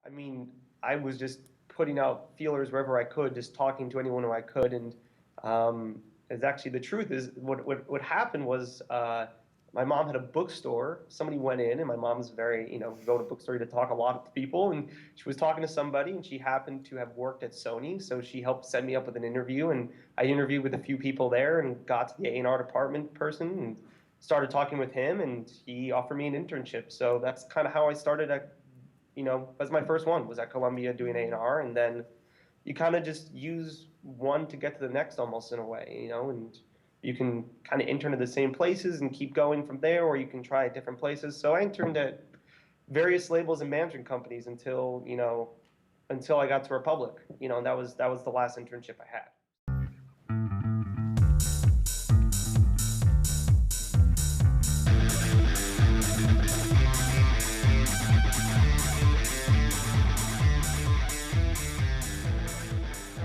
I mean, I was just putting out feelers wherever I could, just talking to anyone who I could, and it's actually the truth is what happened was my mom had a bookstore. Somebody went in, and my mom's very, go to bookstore to talk a lot to people, and she was talking to somebody, and she happened to have worked at Sony, so she helped set me up with an interview, and I interviewed with a few people there, and got to the A&R department person, and started talking with him, and he offered me an internship. So that's kind of how I started at, that's my first one, was at Columbia doing A&R, and then you kind of just use one to get to the next almost in a way, and you can kind of intern at the same places and keep going from there, or you can try at different places. So I interned at various labels and management companies until I got to Republic, and that was the last internship I had.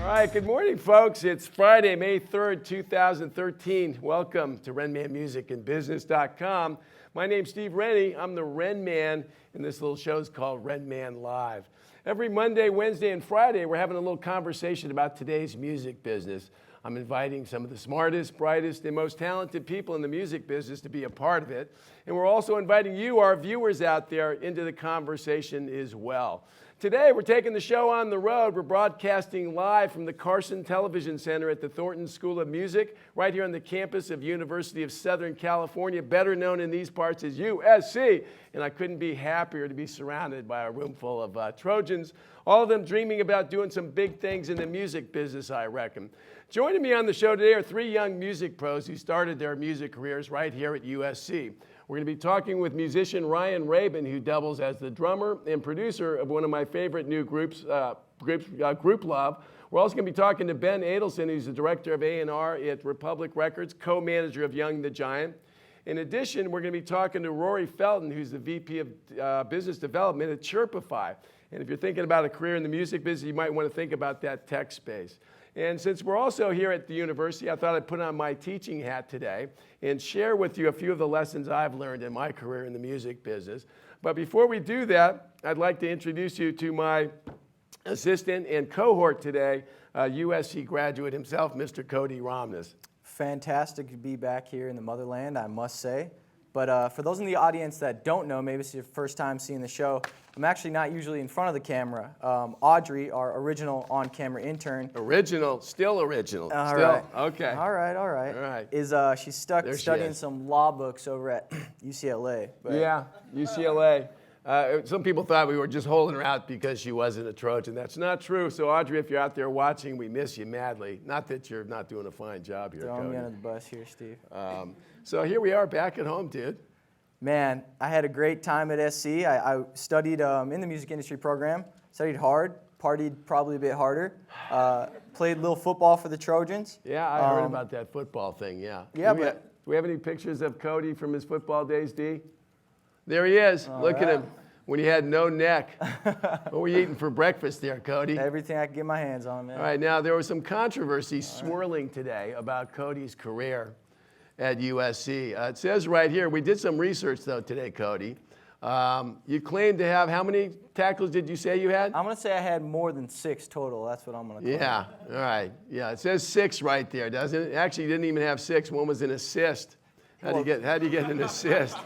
All right, good morning, folks. It's Friday, May 3rd, 2013. Welcome to RenmanMusicandBusiness.com. My name's Steve Rennie. I'm the Renman, and this little show is called Renman Live. Every Monday, Wednesday, and Friday, we're having a little conversation about today's music business. I'm inviting some of the smartest, brightest, and most talented people in the music business to be a part of it. And we're also inviting you, our viewers out there, into the conversation as well. Today, we're taking the show on the road. We're broadcasting live from the Carson Television Center at the Thornton School of Music, right here on the campus of University of Southern California, better known in these parts as USC. And I couldn't be happier to be surrounded by a room full of Trojans, all of them dreaming about doing some big things in the music business, I reckon. Joining me on the show today are three young music pros who started their music careers right here at USC. We're going to be talking with musician Rabin, who doubles as the drummer and producer of one of my favorite new groups, Grouplove. We're also going to be talking to Ben Adelson, who's the director of A&R at Republic Records, co-manager of Young the Giant. In addition, we're going to be talking to Rory Felton, who's the VP of Business Development at Chirpify. And if you're thinking about a career in the music business, you might want to think about that tech space. And since we're also here at the university, I thought I'd put on my teaching hat today and share with you a few of the lessons I've learned in my career in the music business. But before we do that, I'd like to introduce you to my assistant and cohort today, USC graduate himself, Mr. Cody Romness. Fantastic to be back here in the motherland, I must say. But for those in the audience that don't know, maybe it's your first time seeing the show, I'm actually not usually in front of the camera. Audrey, our original on-camera intern. Original, still original. All still, right. Okay. All right. She's stuck studying some law books over at UCLA. But. Yeah, UCLA. Some people thought we were just holding her out because she wasn't a Trojan. That's not true. So Audrey, if you're out there watching, we miss you madly. Not that you're not doing a fine job here, Throwing Cody. me under the bus here, Steve. So here we are back at home, dude. Man, I had a great time at SC. I studied in the music industry program, studied hard, partied probably a bit harder, played a little football for the Trojans. Yeah, I heard about that football thing, yeah. Yeah, do we have any pictures of Cody from his football days, D? There he is. Look at him. When he had no neck. What were you eating for breakfast there, Cody? Everything I could get my hands on, man. All right, now there was some controversy swirling today about Cody's career at USC. It says right here, we did some research though today, Cody. You claim to have, how many tackles did you say you had? I'm going to say I had more than 6 total. That's what I'm going to claim. Yeah, all right. Yeah, it says 6 right there, doesn't it? Actually, you didn't even have 6. One was an assist. How'd you get an assist?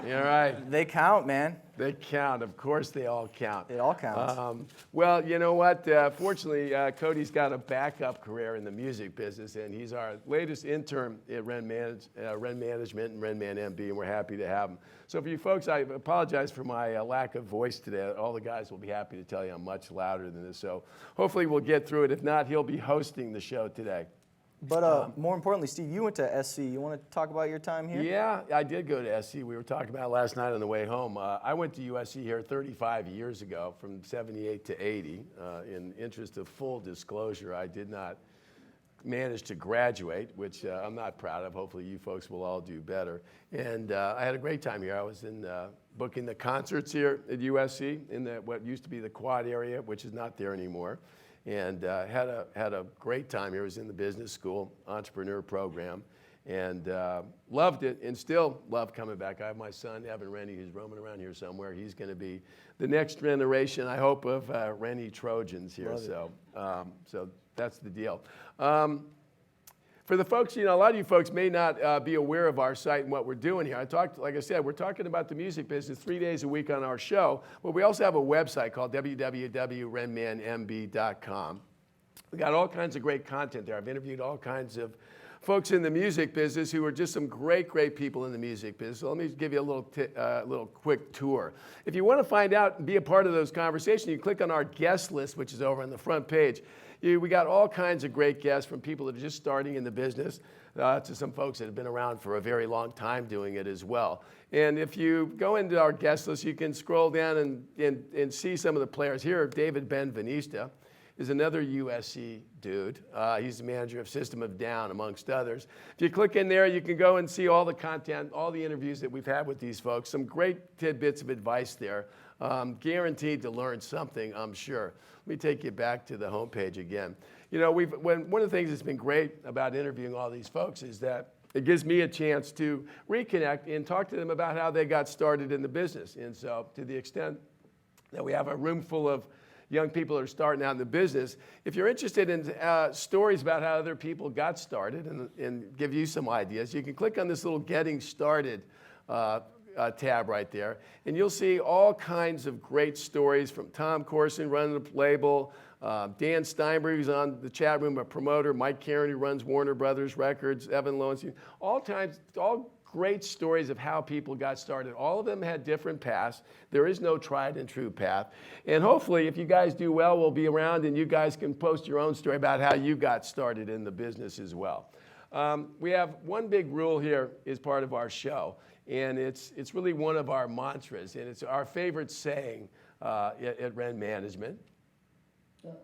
All right. They count, man. They count. Of course they all count. It all counts. Well, you know what? Fortunately, Cody's got a backup career in the music business, and he's our latest intern at Ren Management and RenmanMB, and we're happy to have him. So for you folks, I apologize for my lack of voice today. All the guys will be happy to tell you I'm much louder than this, so hopefully we'll get through it. If not, he'll be hosting the show today. But more importantly, Steve, you went to SC. You want to talk about your time here? Yeah, I did go to SC. We were talking about it last night on the way home. I went to USC here 35 years ago, from 78 to 80. In interest of full disclosure, I did not manage to graduate, which I'm not proud of. Hopefully you folks will all do better. And I had a great time here. I was in booking the concerts here at USC in what used to be the Quad area, which is not there anymore. And had a great time here. I was in the business school entrepreneur program. and loved it and still love coming back. I have my son, Evan Rennie, who's roaming around here somewhere. He's going to be the next generation, I hope, of Rennie Trojans here. So that's the deal. For the folks, a lot of you folks may not be aware of our site and what we're doing here. Like I said, we're talking about the music business 3 days a week on our show, but we also have a website called www.renmanmb.com. We got all kinds of great content there. I've interviewed all kinds of folks in the music business who are just some great people in the music business. So let me give you a little quick tour. If you want to find out and be a part of those conversations, you click on our guest list, which is over on the front page. We got all kinds of great guests, from people that are just starting in the business to some folks that have been around for a very long time doing it as well. And if you go into our guest list, you can scroll down and see some of the players. Here, David Benvenista is another USC dude. He's the manager of System of Down, amongst others. If you click in there, you can go and see all the content, all the interviews that we've had with these folks. Some great tidbits of advice there. Guaranteed to learn something, I'm sure. Let me take you back to the homepage again. One of the things that's been great about interviewing all these folks is that it gives me a chance to reconnect and talk to them about how they got started in the business. And so, to the extent that we have a room full of young people that are starting out in the business, if you're interested in stories about how other people got started and give you some ideas, you can click on this little Getting Started tab right there, and you'll see all kinds of great stories from Tom Corson running the label, Dan Steinberg, who's on the chat room, a promoter, Mike Karen, who runs Warner Brothers Records, Evan Lowenstein, all great stories of how people got started. All of them had different paths. There is no tried and true path. And hopefully, if you guys do well, we'll be around and you guys can post your own story about how you got started in the business as well. We have one big rule here as part of our show, and it's really one of our mantras, and it's our favorite saying at Ren Management.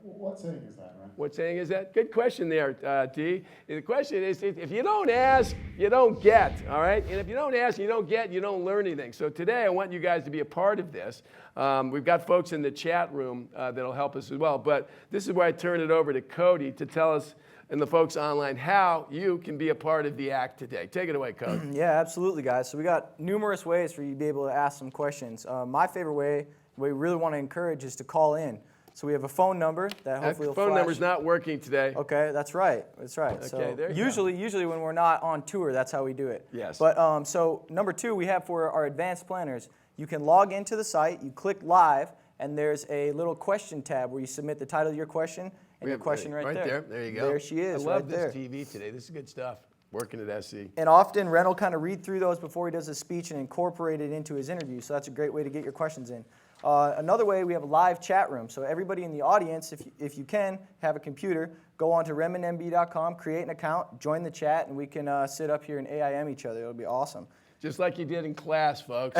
What saying is that, Ren? What saying is that? Good question there, D. The question is, if you don't ask, you don't get, all right? And if you don't ask, you don't get, you don't learn anything. So today, I want you guys to be a part of this. We've got folks in the chat room that'll help us as well, but this is where I turn it over to Cody to tell us and the folks online how you can be a part of the act today. Take it away, Cody. Yeah, absolutely, guys. So we got numerous ways for you to be able to ask some questions. My favorite way, we really want to encourage, is to call in. So we have a phone number that hopefully will flash. Phone number's not working today. Okay, that's right. That's right. Okay, so there you usually when we're not on tour, that's how we do it. Yes. But so number 2, we have for our advanced planners, you can log into the site, you click live, and there's a little question tab where you submit the title of your question and your question right there. There you go. There she is. I love right this there. TV today. This is good stuff. Working at SC. And often Ren will kind of read through those before he does his speech and incorporate it into his interview. So that's a great way to get your questions in. Another way, we have a live chat room. So everybody in the audience, if you can, have a computer, go on to RenmanMB.com, create an account, join the chat, and we can sit up here and AIM each other. It'll be awesome. Just like you did in class, folks.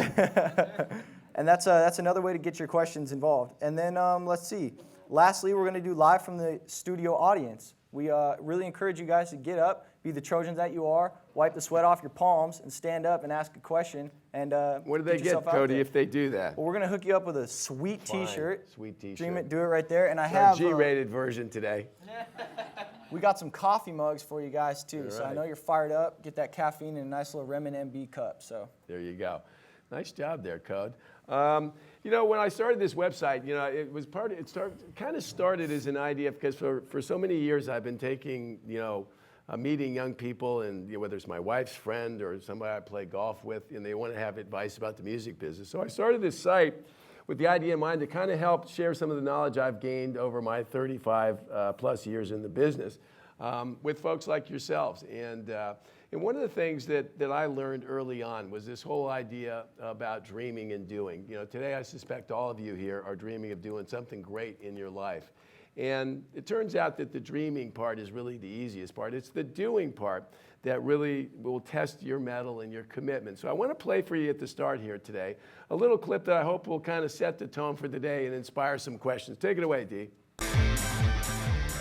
And that's another way to get your questions involved. And then let's see. Lastly, we're going to do live from the studio audience. We really encourage you guys to get up, be the Trojans that you are, wipe the sweat off your palms, and stand up and ask a question. And what do they get, Cody, if they do that? Well, we're going to hook you up with a sweet T-shirt. Sweet T-shirt. Dream it, do it right there. And I It's have our G-rated version today. we got some coffee mugs for you guys too. All So I right. know you're fired up. Get that caffeine in a nice little RenmanMB cup. So There you go. Nice job there, Code. When I started this website, it kind of started as an idea because for so many years I've been taking, meeting young people, and whether it's my wife's friend or somebody I play golf with, and they want to have advice about the music business. So I started this site with the idea in mind to kind of help share some of the knowledge I've gained over my 35 plus years in the business with folks like yourselves. And one of the things that I learned early on was this whole idea about dreaming and doing. Today I suspect all of you here are dreaming of doing something great in your life. And it turns out that the dreaming part is really the easiest part. It's the doing part that really will test your mettle and your commitment. So I want to play for you at the start here today a little clip that I hope will kind of set the tone for the day and inspire some questions. Take it away, Dee.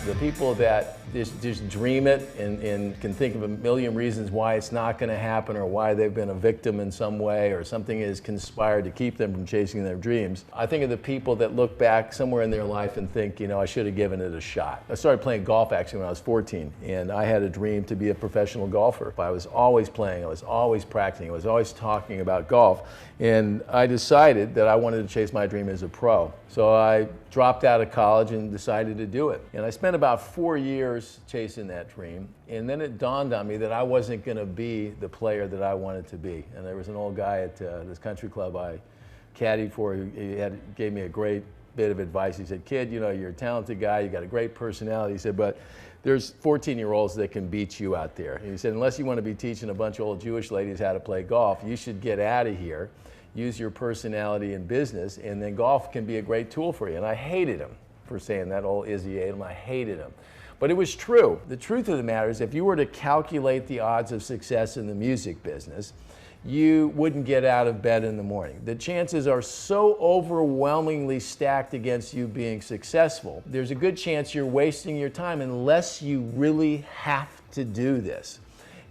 The people that just dream it and can think of a million reasons why it's not going to happen or why they've been a victim in some way or something has conspired to keep them from chasing their dreams. I think of the people that look back somewhere in their life and think, you know, I should have given it a shot. I started playing golf actually when I was 14, and I had a dream to be a professional golfer. I was always playing, I was always practicing, I was always talking about golf, and I decided that I wanted to chase my dream as a pro. So I dropped out of college and decided to do it. And I spent about 4 years chasing that dream. And then it dawned on me that I wasn't going to be the player that I wanted to be. And there was an old guy at this country club I caddied for. He gave me a great bit of advice. He said, "Kid, you know, you're a talented guy. You got a great personality." He said, "But there's 14-year-olds that can beat you out there." And he said, "Unless you want to be teaching a bunch of old Jewish ladies how to play golf, you should get out of here. Use your personality in business, and then golf can be a great tool for you." And I hated him for saying that, old Izzy Adam. I hated him. But it was true. The truth of the matter is, if you were to calculate the odds of success in the music business, you wouldn't get out of bed in the morning. The chances are so overwhelmingly stacked against you being successful, there's a good chance you're wasting your time unless you really have to do this.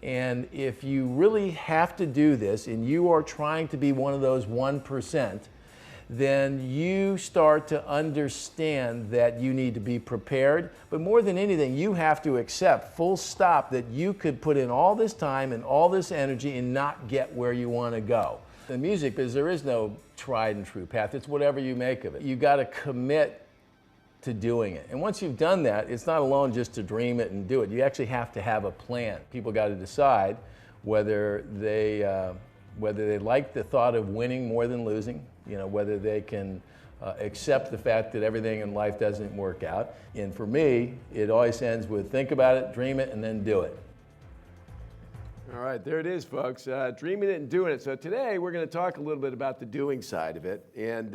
And if you really have to do this and you are trying to be one of those 1%, then you start to understand that you need to be prepared. But more than anything, you have to accept, full stop, that you could put in all this time and all this energy and not get where you want to go. In music, because there is no tried and true path, it's whatever you make of it. You got to commit to doing it. And once you've done that, it's not alone just to dream it and do it. You actually have to have a plan. People got to decide whether they like the thought of winning more than losing, you know, whether they can accept the fact that everything in life doesn't work out. And for me, it always ends with think about it, dream it, and then do it. All right, there it is, folks. Dreaming it and doing it. So today we're going to talk a little bit about the doing side of it. And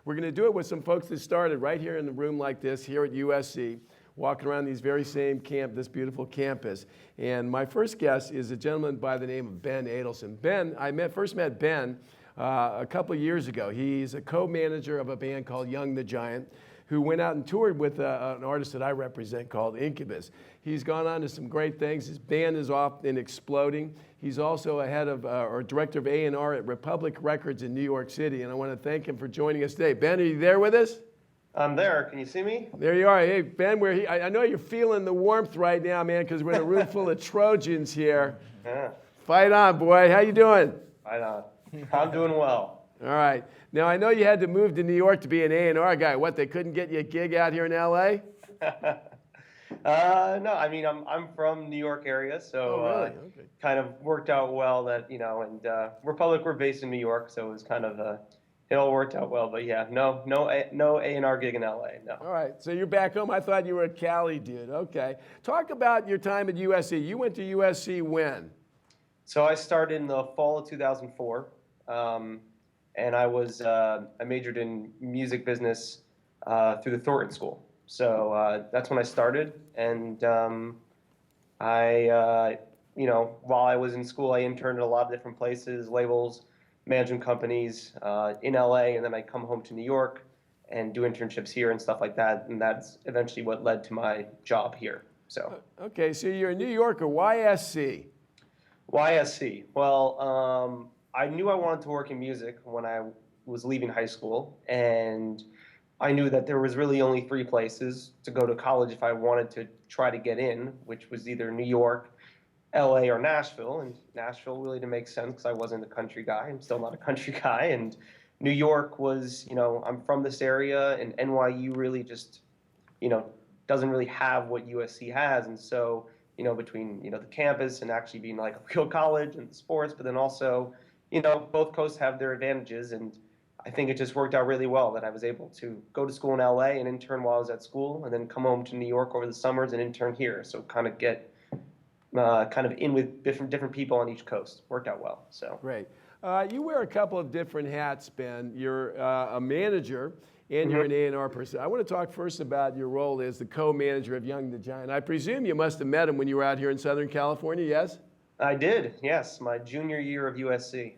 we're going to do it with some folks that started right here in the room like this here at USC, walking around these very same this beautiful campus. And my first guest is a gentleman by the name of Ben Adelson. Ben, I first met Ben a couple of years ago. He's a co-manager of a band called Young the Giant, who went out and toured with an artist that I represent called Incubus. He's gone on to some great things. His band is off and exploding. He's also a head of or director of A&R at Republic Records in New York City, and I want to thank him for joining us today. Ben, are you there with us? I'm there. Can you see me? There you are. Hey, Ben, I know you're feeling the warmth right now, man, because we're in a room full of Trojans here. Yeah. Fight on, boy. How you doing? Right on. I'm doing well. All right. Now, I know you had to move to New York to be an A&R guy. What, they couldn't get you a gig out here in L.A.? No, I mean, I'm from New York area, so really? Okay. kind of worked out well that, you know, and Republic, we're based in New York, so it was kind of, it all worked out well. But yeah, no A&R gig in LA, no. All right, so you're back home. I thought you were a Cali dude. Okay. Talk about your time at USC. You went to USC when? So I started in the fall of 2004, and I majored in music business through the Thornton School. So that's when I started, and you know, while I was in school, I interned at a lot of different places, labels, management companies in LA, and then I come home to New York and do internships here and stuff like that, and that's eventually what led to my job here. So. Okay, so you're a New Yorker. Why SC? Why SC? Well, I knew I wanted to work in music when I was leaving high school, and I knew that there was really only 3 places to go to college if I wanted to try to get in, which was either New York, LA, or Nashville. And Nashville really didn't make sense because I wasn't a country guy. I'm still not a country guy. And New York was, you know, I'm from this area, and NYU really just, you know, doesn't really have what USC has. And so, you know, between, you know, the campus and actually being like a real college and sports, but then also, you know, both coasts have their advantages. And I think it just worked out really well that I was able to go to school in LA and intern while I was at school, and then come home to New York over the summers and intern here. So kind of get kind of in with different people on each coast. Worked out well. So great. You wear a couple of different hats, Ben. You're a manager and you're an A&R person. I want to talk first about your role as the co-manager of Young the Giant. I presume you must have met him when you were out here in Southern California, yes? I did, yes. My junior year of USC.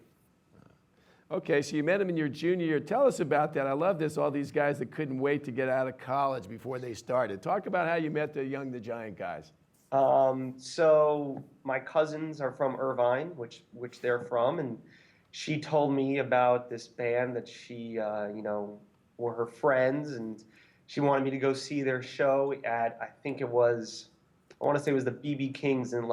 Okay, so you met him in your junior year. Tell us about that. I love this, all these guys that couldn't wait to get out of college before they started. Talk about how you met the Young the Giant guys. So my cousins are from Irvine, which they're from, and she told me about this band that she, were her friends, and she wanted me to go see their show at, I want to say it was the BB Kings in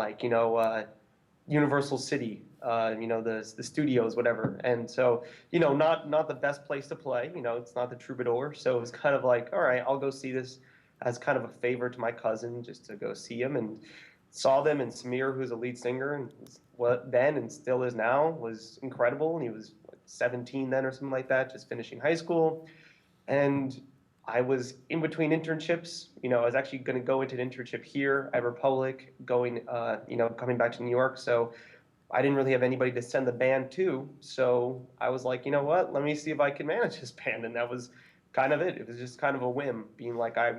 Universal City, the studios, whatever. And so, not the best place to play, it's not the Troubadour. So it was kind of like, all right, I'll go see this as kind of a favor to my cousin, just to go see him, and saw them. And Samir, who's a lead singer, and what then and still is now, was incredible. And he was 17 then or something like that, just finishing high school. And I was in between internships. I was actually going to go into an internship here at Republic, coming back to New York. So I didn't really have anybody to send the band to. So I was like, you know what? Let me see if I can manage this band. And that was kind of it. It was just kind of a whim, being like, I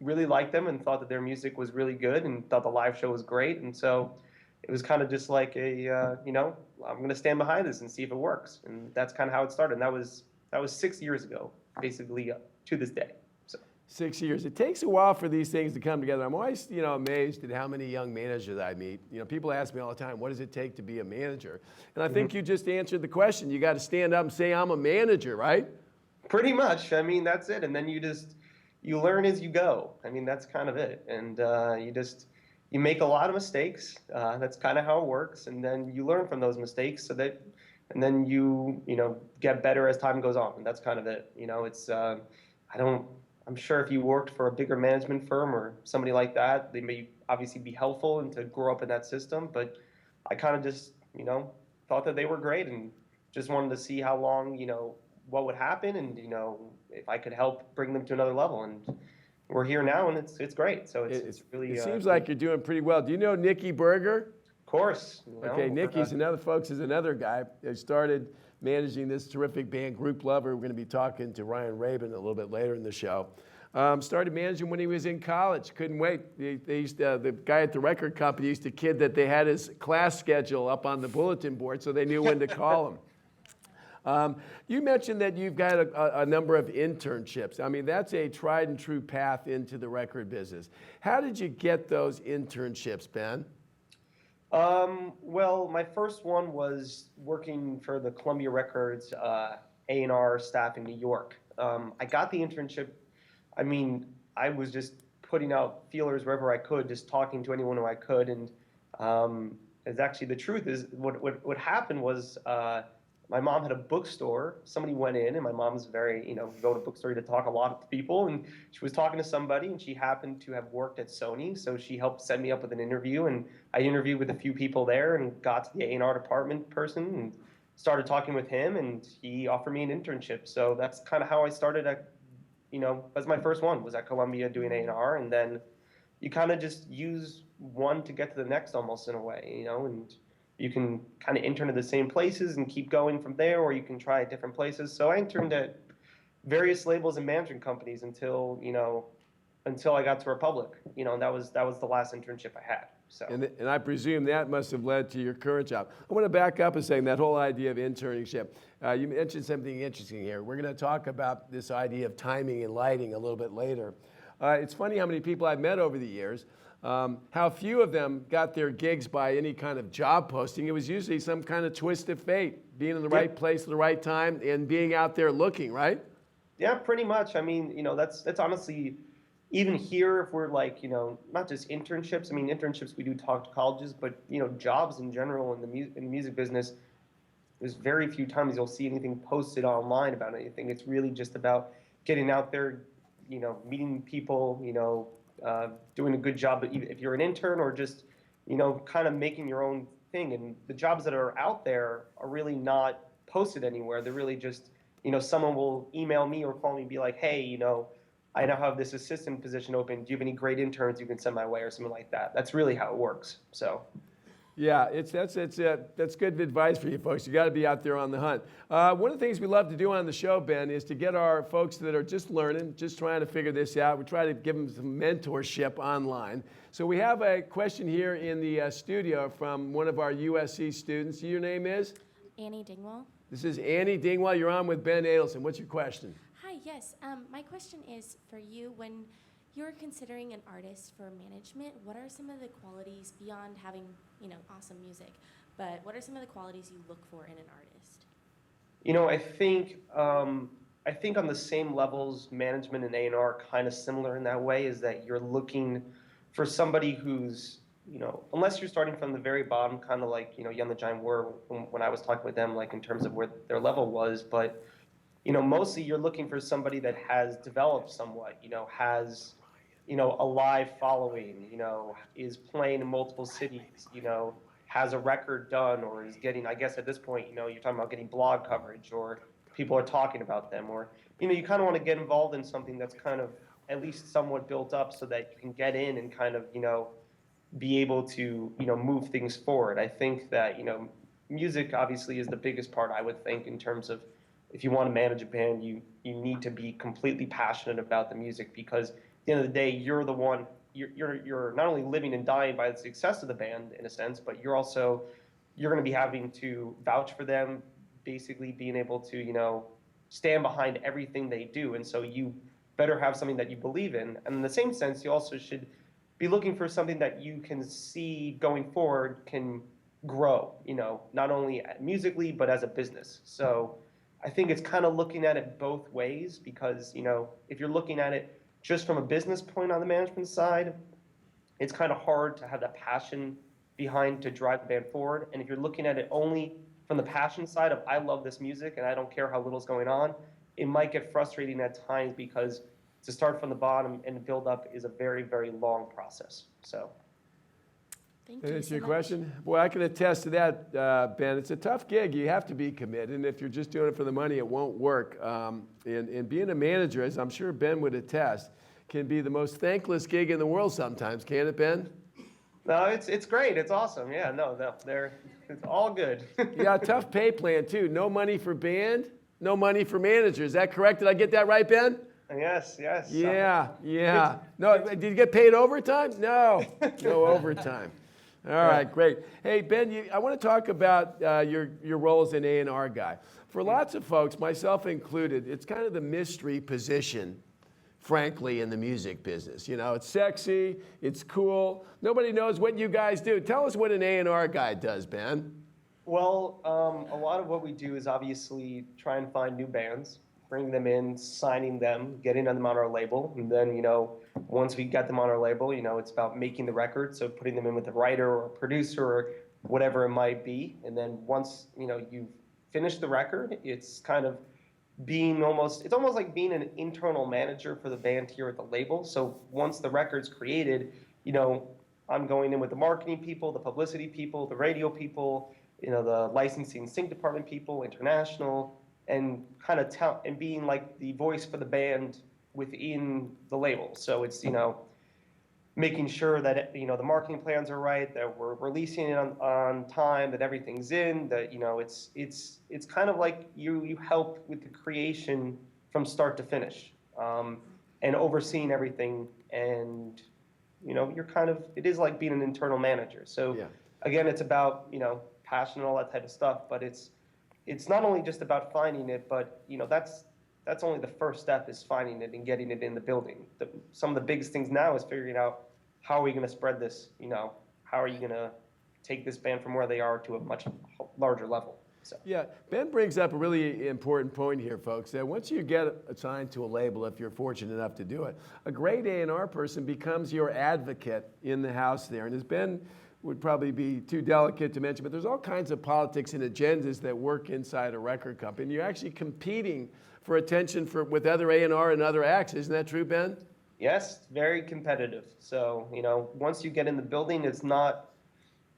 really liked them and thought that their music was really good and thought the live show was great. And so it was kind of just like I'm going to stand behind this and see if it works. And that's kind of how it started. And that was 6 years ago, basically, to this day. So 6 years. It takes a while for these things to come together. I'm always, amazed at how many young managers I meet. People ask me all the time, what does it take to be a manager? And I think you just answered the question. You got to stand up and say, I'm a manager, right? Pretty much. I mean, that's it. And then you learn as you go. I mean, that's kind of it. And you make a lot of mistakes. That's kind of how it works. And then you learn from those mistakes and then you get better as time goes on. And that's kind of it. I'm sure if you worked for a bigger management firm or somebody like that, they may obviously be helpful and to grow up in that system. But I kind of just, thought that they were great and just wanted to see how long, what would happen and, if I could help bring them to another level. And we're here now and it's great. So it's really. It seems like you're doing pretty well. Do you know Nicky Berger? Of course. Okay, Nicky's another guy who started managing this terrific band, Grouplove. We're going to be talking to Rabin a little bit later in the show. Started managing when he was in college. Couldn't wait. The guy at the record company used to kid that they had his class schedule up on the bulletin board so they knew when to call him. You mentioned that you've got a number of internships. I mean, that's a tried and true path into the record business. How did you get those internships, Ben? Well, my first one was working for the Columbia Records A&R staff in New York. I got the internship. I mean, I was just putting out feelers wherever I could, just talking to anyone who I could. And it's actually the truth is what happened was my mom had a bookstore. Somebody went in, and my mom's very, go to bookstore to talk a lot to people. And she was talking to somebody, and she happened to have worked at Sony. So she helped set me up with an interview. And I interviewed with a few people there and got to the A&R department person and started talking with him. And he offered me an internship. So that's kind of how I started that's my first one, was at Columbia doing A&R. And then you kind of just use one to get to the next almost in a way, and you can kind of intern at the same places and keep going from there, or you can try at different places. So I interned at various labels and management companies until I got to Republic. And that was the last internship I had. So. And I presume that must have led to your current job. I want to back up and saying that whole idea of internship. You mentioned something interesting here. We're going to talk about this idea of timing and lighting a little bit later. It's funny how many people I've met over the years. How few of them got their gigs by any kind of job posting. It was usually some kind of twist of fate, being in the right place at the right time and being out there looking, right? Yeah, pretty much. I mean, that's honestly, even here, if we're like, not just internships. I mean, internships, we do talk to colleges, but, jobs in general in the music business, there's very few times you'll see anything posted online about anything. It's really just about getting out there, meeting people, doing a good job, if you're an intern or just, kind of making your own thing. And the jobs that are out there are really not posted anywhere. They're really just, someone will email me or call me and be like, hey, I now have this assistant position open. Do you have any great interns you can send my way or something like that? That's really how it works. So. Yeah, that's good advice for you folks. You got to be out there on the hunt. One of the things we love to do on the show, Ben, is to get our folks that are just learning, just trying to figure this out. We try to give them some mentorship online. So we have a question here in the studio from one of our USC students. Your name is? Annie Dingwall. This is Annie Dingwall. You're on with Ben Adelson. What's your question? Hi, yes. My question is for you. When you're considering an artist for management, what are some of the qualities beyond having, awesome music? But what are some of the qualities you look for in an artist? I think on the same levels, management and A&R are kind of similar in that way, is that you're looking for somebody who's, unless you're starting from the very bottom, kind of like, Young the Giant were when I was talking with them, like in terms of where their level was, but, mostly you're looking for somebody that has developed somewhat, has, a live following, is playing in multiple cities, has a record done, or is getting, I guess at this point, you're talking about getting blog coverage, or people are talking about them, or, you kind of want to get involved in something that's kind of at least somewhat built up so that you can get in and kind of, be able to, move things forward. I think that, music obviously is the biggest part, I would think, in terms of if you want to manage a band, you need to be completely passionate about the music, because at the end of the day, you're the one, you're not only living and dying by the success of the band in a sense, but you're going to be having to vouch for them, basically being able to, stand behind everything they do. And so you better have something that you believe in. And in the same sense, you also should be looking for something that you can see going forward can grow, not only musically, but as a business. So I think it's kind of looking at it both ways, because, if you're looking at it just from a business point on the management side, it's kind of hard to have that passion behind to drive the band forward. And if you're looking at it only from the passion side of, I love this music and I don't care how little's going on, it might get frustrating at times, because to start from the bottom and build up is a very, very long process. So. Thank you. That's so your much. question? Boy, I can attest to that, Ben. It's a tough gig. You have to be committed, and if you're just doing it for the money, it won't work. And being a manager, as I'm sure Ben would attest, can be the most thankless gig in the world sometimes, can't it, Ben? No, it's great. It's awesome. Yeah, it's all good. You got a tough pay plan, too. No money for band, no money for manager. Is that correct? Did I get that right, Ben? Yes. Yeah. No, did you get paid overtime? No, no overtime. All right, great. Hey, Ben, I want to talk about your role as an A&R guy. For lots of folks, myself included, it's kind of the mystery position, frankly, in the music business. It's sexy, it's cool. Nobody knows what you guys do. Tell us what an A&R guy does, Ben. Well, a lot of what we do is obviously try and find new bands, bring them in, signing them, getting them on our label, and then, once we get them on our label, it's about making the record, so putting them in with a writer or a producer or whatever it might be. And then once, you've finished the record, it's kind of it's almost like being an internal manager for the band here at the label. So once the record's created, I'm going in with the marketing people, the publicity people, the radio people, the licensing sync department people, international, and kind of and being like the voice for the band within the label. So it's, making sure that, the marketing plans are right, that we're releasing it on time, that everything's in, that, it's kind of like you help with the creation from start to finish, and overseeing everything. And, you're kind of, it is like being an internal manager. So again, it's about, passion and all that type of stuff, but it's not only just about finding it, but, that's only the first step, is finding it and getting it in the building. Some of the biggest things now is figuring out, how are we going to spread this? How are you going to take this band from where they are to a much larger level? So. Yeah, Ben brings up a really important point here, folks, that once you get assigned to a label, if you're fortunate enough to do it, a great A&R person becomes your advocate in the house there. And as Ben would probably be too delicate to mention, but there's all kinds of politics and agendas that work inside a record company. And you're actually competing for attention with other A&R and other acts. Isn't that true, Ben? Yes, very competitive. So, once you get in the building, it's not,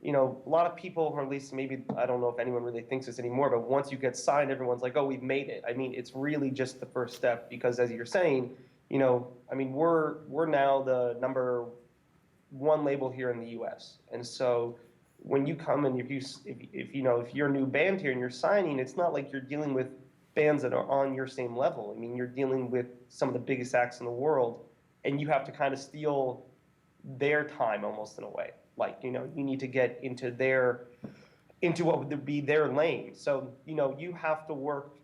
a lot of people, or at least maybe, I don't know if anyone really thinks this anymore, but once you get signed, everyone's like, oh, we've made it. I mean, it's really just the first step, because as you're saying, we're now the number one label here in the U.S. And so when you come and if you're a new band here and you're signing, it's not like you're dealing with bands that are on your same level. I mean, you're dealing with some of the biggest acts in the world, and you have to kind of steal their time almost in a way. Like, you need to get into their into what would be their lane. So, you have to work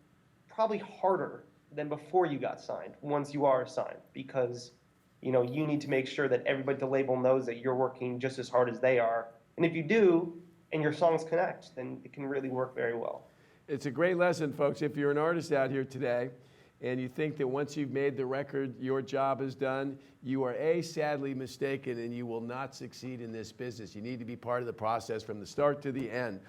probably harder than before you got signed, once you are signed, because, you need to make sure that everybody at the label knows that you're working just as hard as they are. And if you do, and your songs connect, then it can really work very well. It's a great lesson, folks. If you're an artist out here today and you think that once you've made the record, your job is done, you are sadly mistaken, and you will not succeed in this business. You need to be part of the process from the start to the end.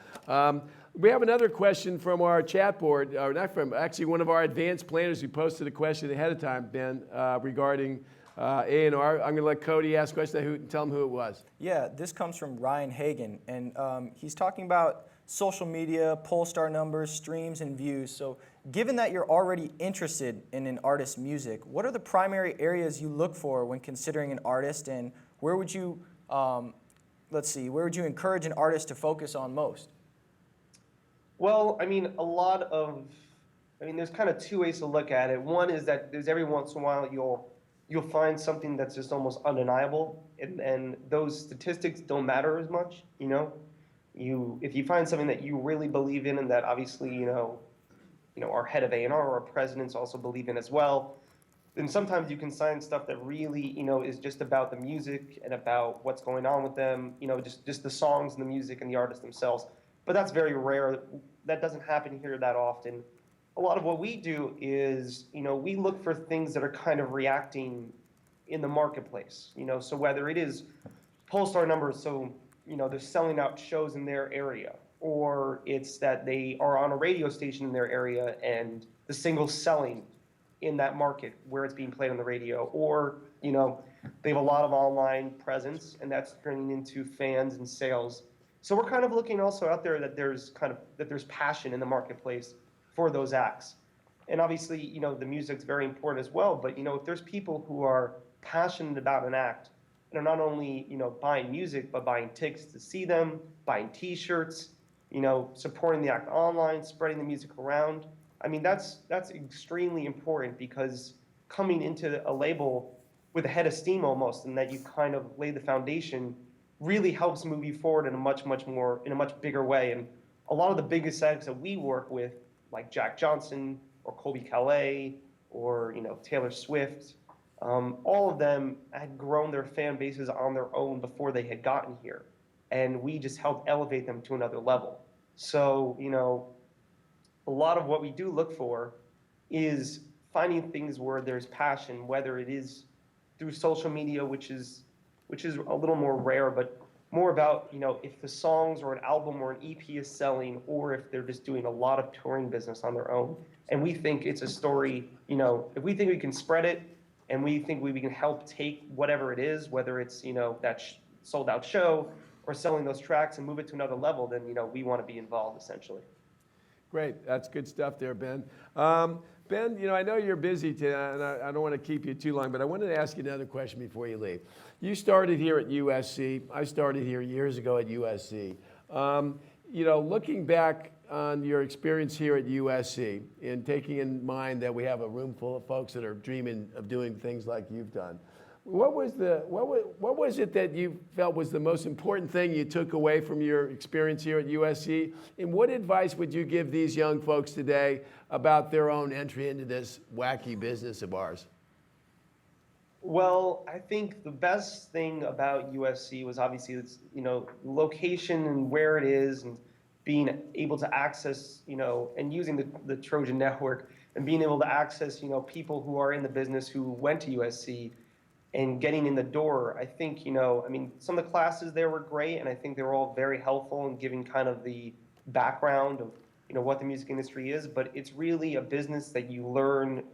We have another question from our chat board, or not from, actually one of our advanced planners who posted a question ahead of time, Ben, regarding A&R. I'm going to let Cody ask a question and tell him who it was. Yeah, this comes from Ryan Hagan, and he's talking about social media, pollstar numbers, streams, and views. So given that you're already interested in an artist's music, what are the primary areas you look for when considering an artist, and where would you, where would you encourage an artist to focus on most? Well, there's kind of two ways to look at it. One is that there's every once in a while you'll find something that's just almost undeniable, and those statistics don't matter as much, If you find something that you really believe in, and that obviously, our head of A&R or our presidents also believe in as well, then sometimes you can sign stuff that really, is just about the music and about what's going on with them, just the songs and the music and the artists themselves. But that's very rare. That doesn't happen here that often. A lot of what we do is, we look for things that are kind of reacting in the marketplace, so whether it is pollstar numbers, so, they're selling out shows in their area, or it's that they are on a radio station in their area and the single's selling in that market where it's being played on the radio, or, they have a lot of online presence and that's turning into fans and sales. So we're kind of looking also out there that there's passion in the marketplace for those acts. And obviously, the music's very important as well, but, if there's people who are passionate about an act and are not only, buying music, but buying tickets to see them, buying t-shirts, supporting the act online, spreading the music around, that's extremely important, because coming into a label with a head of steam almost, and that you kind of lay the foundation, really helps move you forward in a much bigger way. And a lot of the biggest acts that we work with, like Jack Johnson or Colby Calais or Taylor Swift, all of them had grown their fan bases on their own before they had gotten here, and we just helped elevate them to another level. So a lot of what we do look for is finding things where there's passion, whether it is through social media, which is a little more rare, but more about, if the songs or an album or an EP is selling, or if they're just doing a lot of touring business on their own. And we think it's a story, if we think we can spread it, and we think we can help take whatever it is, whether it's, that sold out show or selling those tracks and move it to another level, then, we want to be involved essentially. Great, that's good stuff there, Ben. Ben, I know you're busy today, and I don't want to keep you too long, but I wanted to ask you another question before you leave. You started here at USC. I started here years ago at USC. Looking back on your experience here at USC, and taking in mind that we have a room full of folks that are dreaming of doing things like you've done, what was it that you felt was the most important thing you took away from your experience here at USC? And what advice would you give these young folks today about their own entry into this wacky business of ours? Well, I think the best thing about USC was obviously its, location and where it is, and being able to access, and using the Trojan network, and being able to access, people who are in the business who went to USC, and getting in the door. I think, some of the classes there were great, and I think they were all very helpful in giving kind of the background of, what the music industry is, but it's really a business that you learn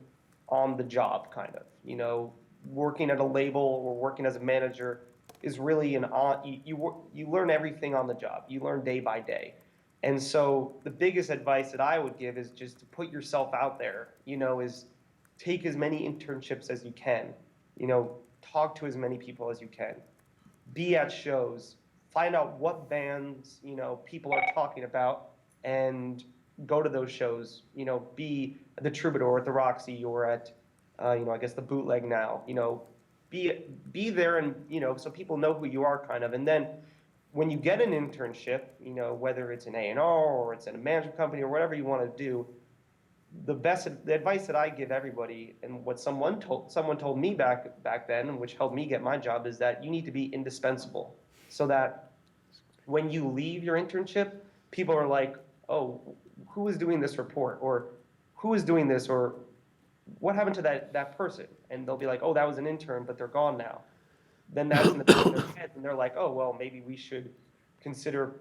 on the job, kind of. Working at a label or working as a manager is really you learn everything on the job. You learn day by day. And so the biggest advice that I would give is just to put yourself out there, is take as many internships as you can, talk to as many people as you can, be at shows, find out what bands, people are talking about, and go to those shows, be at the Troubadour, at the Roxy, or at, I guess the Bootleg now, be there, and, so people know who you are, kind of. And then when you get an internship, whether it's an A&R or it's in a management company or whatever you want to do, the advice that I give everybody, and what someone told me back then, which helped me get my job, is that you need to be indispensable, so that when you leave your internship, people are like, oh, who is doing this report, or who is doing this, or what happened to that person? And they'll be like, oh, that was an intern, but they're gone now. Then that's in the back of their head, and they're like, oh, well, maybe we should consider,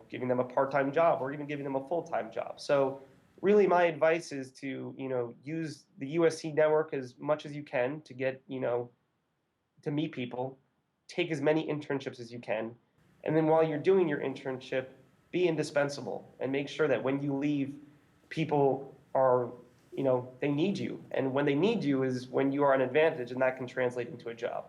giving them a part-time job or even giving them a full-time job. So really my advice is to, use the USC network as much as you can to get, to meet people, take as many internships as you can. And then while you're doing your internship, be indispensable and make sure that when you leave, people are, they need you. And when they need you is when you are an advantage, and that can translate into a job.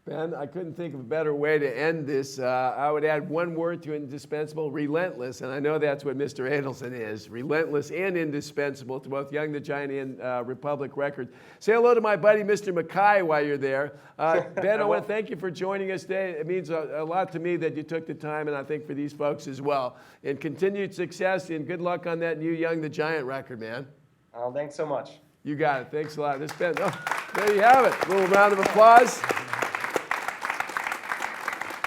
Ben, I couldn't think of a better way to end this. I would add one word to indispensable: relentless. And I know that's what Mr. Adelson is, relentless and indispensable to both Young the Giant and Republic Records. Say hello to my buddy, Mr. Mackay, while you're there. Ben, I want to thank you for joining us today. It means a lot to me that you took the time, and I think for these folks as well. And continued success, and good luck on that new Young the Giant record, man. Oh, thanks so much. You got it. Thanks a lot. This Ben. Oh, there you have it. A little round of applause.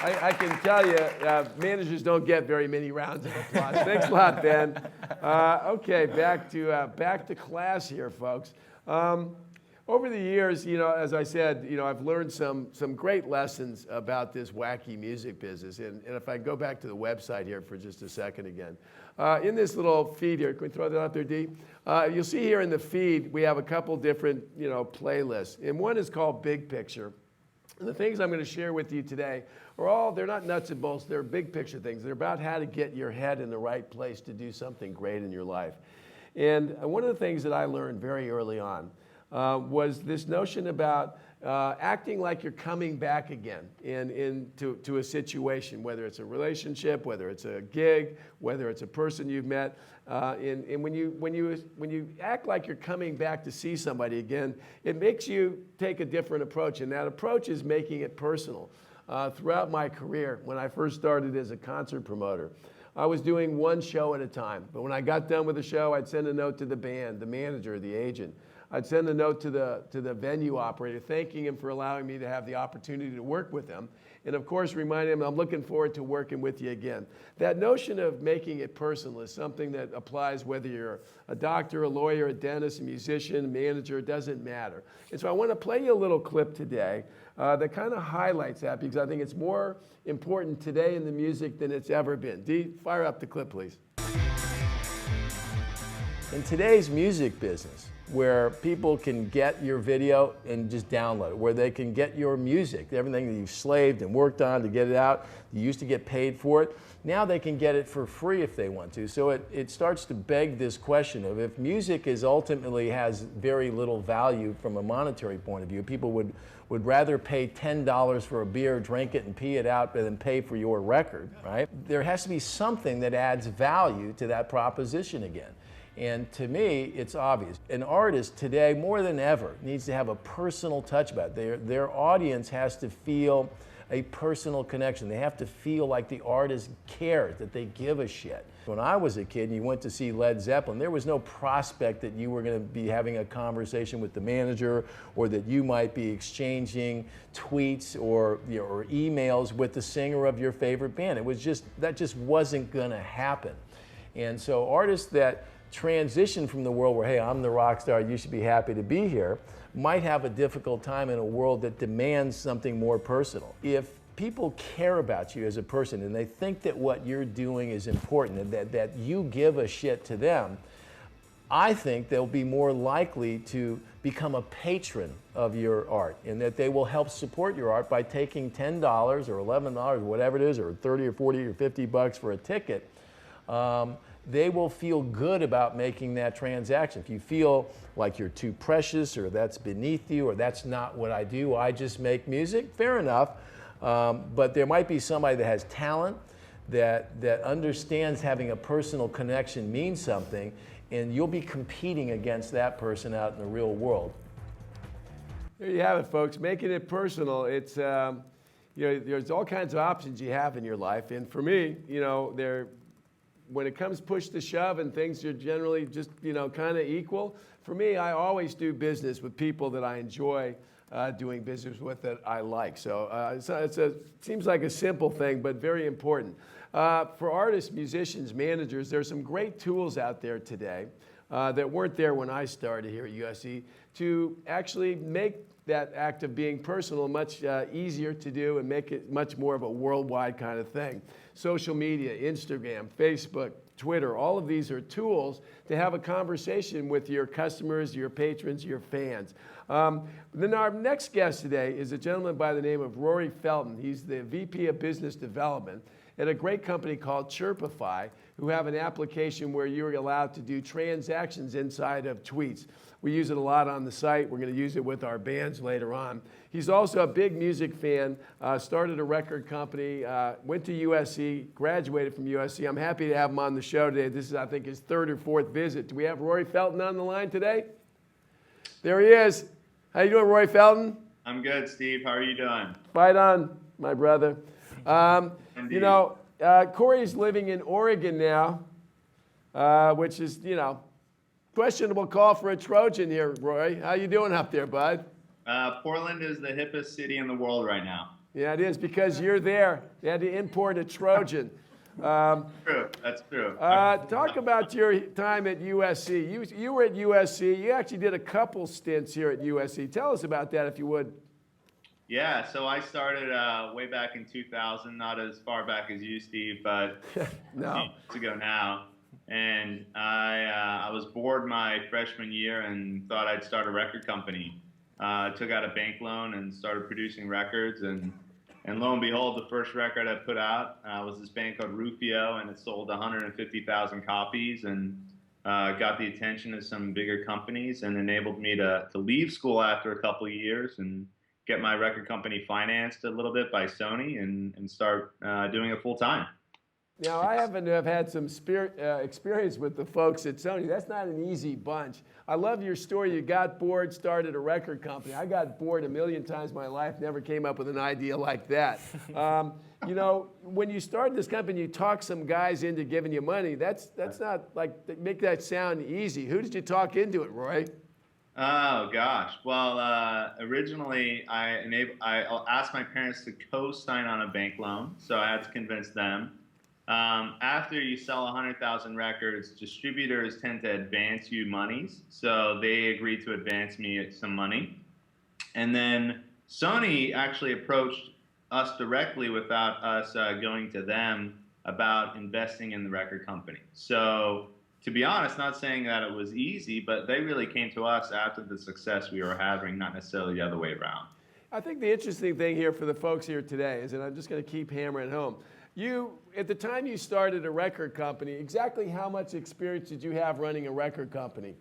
I can tell you, managers don't get very many rounds of applause. Thanks a lot, Ben. Okay, back to class here, folks. Over the years, as I said, I've learned some great lessons about this wacky music business. And if I go back to the website here for just a second again, in this little feed here, can we throw that out there, Dee? You'll see here in the feed, we have a couple different, playlists. And one is called Big Picture. And the things I'm going to share with you today they're not nuts and bolts, they're big picture things. They're about how to get your head in the right place to do something great in your life. And one of the things that I learned very early on was this notion about acting like you're coming back again to a situation, whether it's a relationship, whether it's a gig, whether it's a person you've met. And when you act like you're coming back to see somebody again, it makes you take a different approach. And that approach is making it personal. Throughout my career, when I first started as a concert promoter, I was doing one show at a time. But when I got done with the show, I'd send a note to the band, the manager, the agent. I'd send a note to the venue operator, thanking him for allowing me to have the opportunity to work with him. And of course, remind him, I'm looking forward to working with you again. That notion of making it personal is something that applies whether you're a doctor, a lawyer, a dentist, a musician, a manager, it doesn't matter. And so I want to play you a little clip today that kind of highlights that, because I think it's more important today in the music than it's ever been. Dee, fire up the clip, please. In today's music business, where people can get your video and just download it, where they can get your music, everything that you've slaved and worked on to get it out, you used to get paid for it, now they can get it for free if they want to. So it starts to beg this question of, if music ultimately has very little value from a monetary point of view, people would rather pay $10 for a beer, drink it and pee it out than pay for your record, right? There has to be something that adds value to that proposition again. And to me, it's obvious. An artist today, more than ever, needs to have a personal touch about it. Their audience has to feel a personal connection. They have to feel like the artist cares, that they give a shit. When I was a kid and you went to see Led Zeppelin, there was no prospect that you were going to be having a conversation with the manager, or that you might be exchanging tweets or emails with the singer of your favorite band. That just wasn't going to happen. And so artists that transition from the world where, hey, I'm the rock star, you should be happy to be here, might have a difficult time in a world that demands something more personal. If people care about you as a person and they think that what you're doing is important and that you give a shit to them, I think they'll be more likely to become a patron of your art, and that they will help support your art by taking $10 or $11, whatever it is, or 30 or 40 or 50 bucks for a ticket. They will feel good about making that transaction. If you feel like you're too precious, or that's beneath you, or that's not what I do, I just make music, fair enough. But there might be somebody that has talent, that understands having a personal connection means something, and you'll be competing against that person out in the real world. There you have it, folks. Making it personal. there's all kinds of options you have in your life. And for me, when it comes push to shove and things are generally just, kind of equal, for me, I always do business with people that I enjoy doing business with that I like. So seems like a simple thing, but very important. For artists, musicians, managers, there's some great tools out there today that weren't there when I started here at USC to actually make that act of being personal much easier to do and make it much more of a worldwide kind of thing. Social media, Instagram, Facebook, Twitter, all of these are tools to have a conversation with your customers, your patrons, your fans. Then our next guest today is a gentleman by the name of Rory Felton. He's the VP of Business Development at a great company called Chirpify, who have an application where you're allowed to do transactions inside of tweets. We use it a lot on the site. We're going to use it with our bands later on. He's also a big music fan, started a record company, went to USC, graduated from USC. I'm happy to have him on the show today. This is, I think, his third or fourth visit. Do we have Rory Felton on the line today? There he is. How you doing, Rory Felton? I'm good, Steve. How are you doing? Fight on, my brother. Corey's living in Oregon now, which is, questionable call for a Trojan here, Roy. How you doing up there, bud? Portland is the hippest city in the world right now. Yeah, it is because you're there. They had to import a Trojan. True, that's true. Talk about your time at USC. You were at USC. You actually did a couple stints here at USC. Tell us about that, if you would. Yeah, so I started way back in 2000, not as far back as you, Steve, but no. years ago now. And I was bored my freshman year and thought I'd start a record company. Took out a bank loan and started producing records. And lo and behold, the first record I put out was this band called Rufio, and it sold 150,000 copies and got the attention of some bigger companies and enabled me to leave school after a couple of years and get my record company financed a little bit by Sony and start doing it full time. Now, I happen to have had some experience with the folks at Sony. That's not an easy bunch. I love your story. You got bored, started a record company. I got bored a million times in my life, never came up with an idea like that. When you started this company, you talked some guys into giving you money. That's not like, make that sound easy. Who did you talk into it, Roy? Oh, gosh. Well, originally, I asked my parents to co-sign on a bank loan, so I had to convince them. After you sell 100,000 records, distributors tend to advance you monies, so they agreed to advance me some money. And then Sony actually approached us directly without us going to them about investing in the record company. So, to be honest, not saying that it was easy, but they really came to us after the success we were having, not necessarily the other way around. I think the interesting thing here for the folks here today is, and I'm just going to keep hammering home, at the time you started a record company, exactly how much experience did you have running a record company?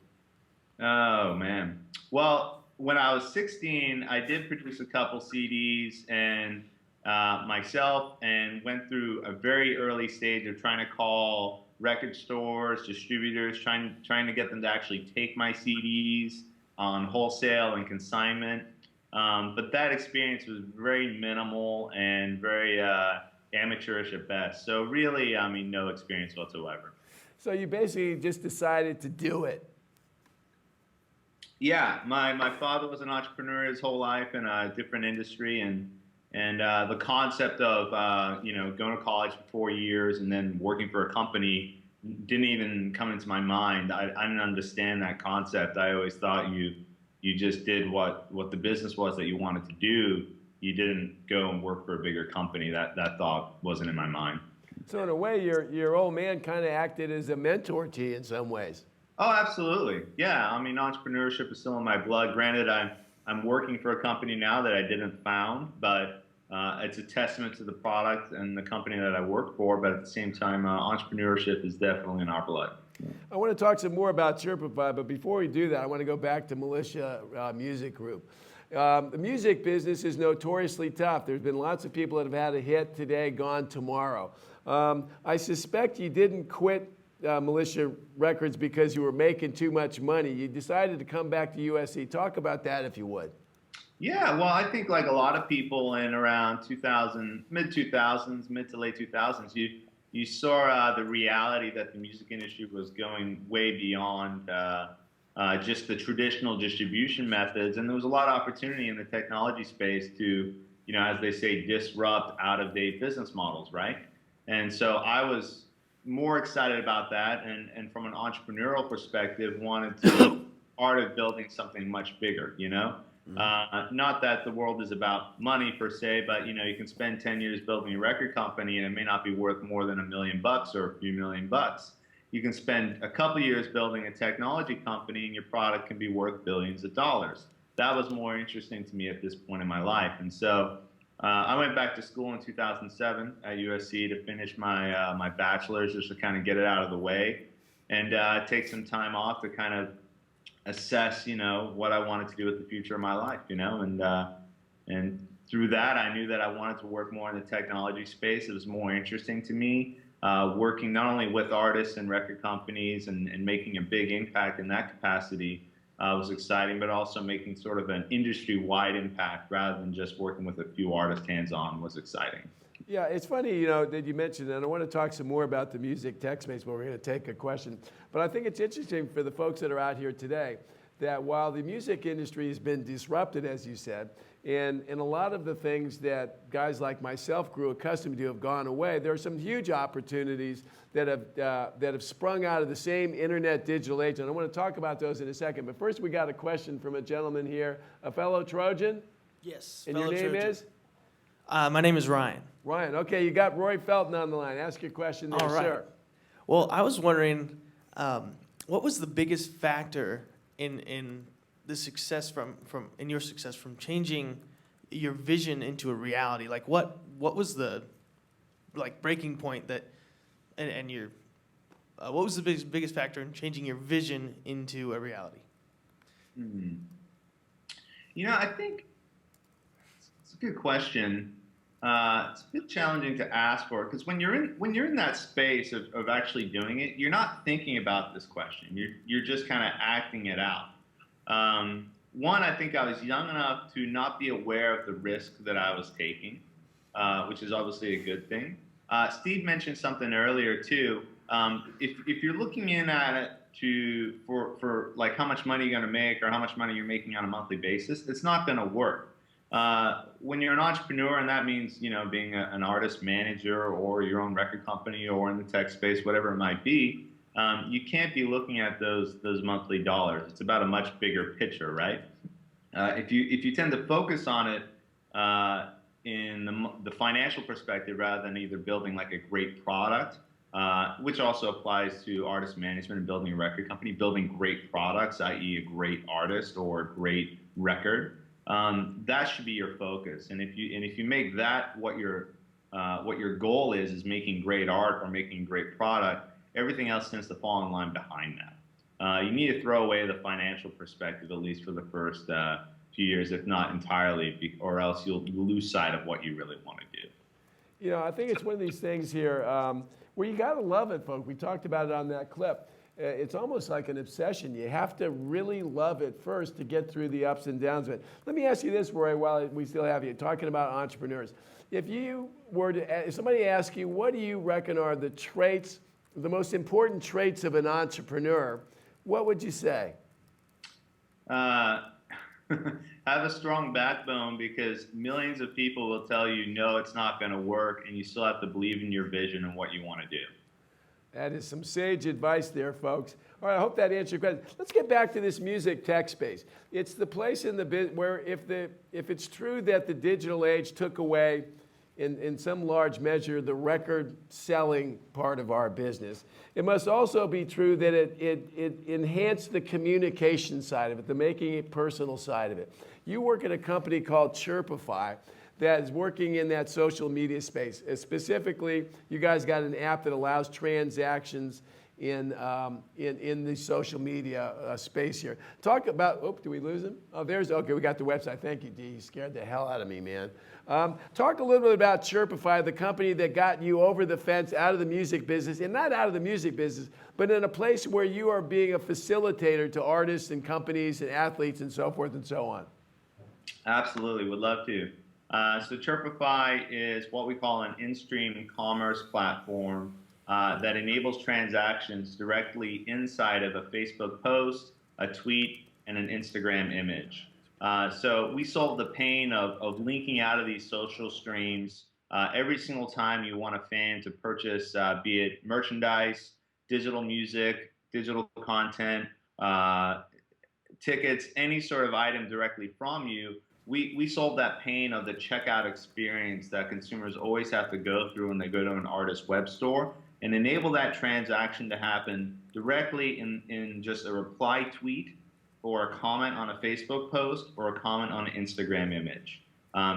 Oh, man. Well, when I was 16, I did produce a couple CDs and myself, and went through a very early stage of trying to call record stores, distributors, trying to get them to actually take my CDs on wholesale and consignment. But that experience was very minimal and very amateurish at best. So really, no experience whatsoever. So you basically just decided to do it. Yeah, my father was an entrepreneur his whole life in a different industry, and the concept of going to college for 4 years and then working for a company didn't even come into my mind. I didn't understand that concept. I always thought you just did what the business was that you wanted to do. You didn't go and work for a bigger company. That thought wasn't in my mind. So in a way, your old man kind of acted as a mentor to you in some ways. Oh, absolutely. Yeah, entrepreneurship is still in my blood. Granted, I'm working for a company now that I didn't found, but it's a testament to the product and the company that I work for. But at the same time, entrepreneurship is definitely in our blood. I want to talk some more about Chirpify, but before we do that, I want to go back to Militia Music Group. The music business is notoriously tough. There's been lots of people that have had a hit today, gone tomorrow. I suspect you didn't quit Militia Records because you were making too much money. You decided to come back to USC. Talk about that if you would. Yeah, well, I think like a lot of people in around 2000, mid 2000s, mid to late 2000s, you saw the reality that the music industry was going way beyond just the traditional distribution methods, and there was a lot of opportunity in the technology space to, as they say, disrupt out-of-date business models, right? And so I was more excited about that, and from an entrepreneurial perspective, wanted to be part of building something much bigger, Not that the world is about money per se, but you can spend 10 years building a record company and it may not be worth more than $1 million or a few $1 million. You can spend a couple years building a technology company and your product can be worth billions of dollars. That was more interesting to me at this point in my life. And so I went back to school in 2007 at USC to finish my bachelor's, just to kind of get it out of the way and take some time off to kind of assess, what I wanted to do with the future of my life, and through that, I knew that I wanted to work more in the technology space. It was more interesting to me, working not only with artists and record companies and making a big impact in that capacity was exciting, but also making sort of an industry-wide impact rather than just working with a few artists hands-on was exciting. Yeah, it's funny, that you mentioned, and I want to talk some more about the music tech space, but we're going to take a question. But I think it's interesting for the folks that are out here today that while the music industry has been disrupted, as you said, and a lot of the things that guys like myself grew accustomed to have gone away, there are some huge opportunities that have sprung out of the same internet digital age. And I want to talk about those in a second. But first, we got a question from a gentleman here, a fellow Trojan. Yes. And your name Trojan. is? My name is Ryan. Ryan, okay, you got Rory Felton on the line. Ask your question there, All right. sir. Well, I was wondering, what was the biggest factor in the success in your success from changing your vision into a reality? Like, what was the breaking point that, and your, what was the biggest factor in changing your vision into a reality? I think it's a good question. It's a bit challenging to ask for because when you're in that space of actually doing it, you're not thinking about this question. You're just kind of acting it out. One, I think I was young enough to not be aware of the risk that I was taking, which is obviously a good thing. Steve mentioned something earlier too. If you're looking in at it for like how much money you're going to make or how much money you're making on a monthly basis, it's not going to work. When you're an entrepreneur, and that means being an artist manager or your own record company or in the tech space, whatever it might be, you can't be looking at those monthly dollars. It's about a much bigger picture, right? If you tend to focus on it in the financial perspective rather than either building like a great product, which also applies to artist management and building a record company, building great products, i.e. a great artist or a great record. That should be your focus, and if you make that what your goal is making great art or making great product, everything else tends to fall in line behind that. You need to throw away the financial perspective at least for the first few years, if not entirely, or else you'll lose sight of what you really want to do. I think it's one of these things here where you got to love it, folks. We talked about it on that clip. It's almost like an obsession. You have to really love it first to get through the ups and downs of it. Let me ask you this, Rory, while we still have you, talking about entrepreneurs. If somebody asks you, what do you reckon are the traits, the most important traits of an entrepreneur, what would you say? Have a strong backbone, because millions of people will tell you, no, it's not going to work, and you still have to believe in your vision and what you want to do. That is some sage advice there, folks. All right, I hope that answered your question. Let's get back to this music tech space. It's the place in the where if it's true that the digital age took away, in some large measure, the record selling part of our business, it must also be true that it enhanced the communication side of it, the making it personal side of it. You work at a company called Chirpify that is working in that social media space. Specifically, you guys got an app that allows transactions in the social media space here. Talk about, do we lose him? Oh, okay, we got the website. Thank you, D. You scared the hell out of me, man. Talk a little bit about Chirpify, the company that got you over the fence, out of the music business, and not out of the music business, but in a place where you are being a facilitator to artists and companies and athletes and so forth and so on. Absolutely, would love to. So Chirpify is what we call an in-stream commerce platform that enables transactions directly inside of a Facebook post, a tweet, and an Instagram image. So we solve the pain of linking out of these social streams every single time you want a fan to purchase, be it merchandise, digital music, digital content, tickets, any sort of item directly from you. We solve that pain of the checkout experience that consumers always have to go through when they go to an artist web store, and enable that transaction to happen directly in just a reply tweet or a comment on a Facebook post or a comment on an Instagram image.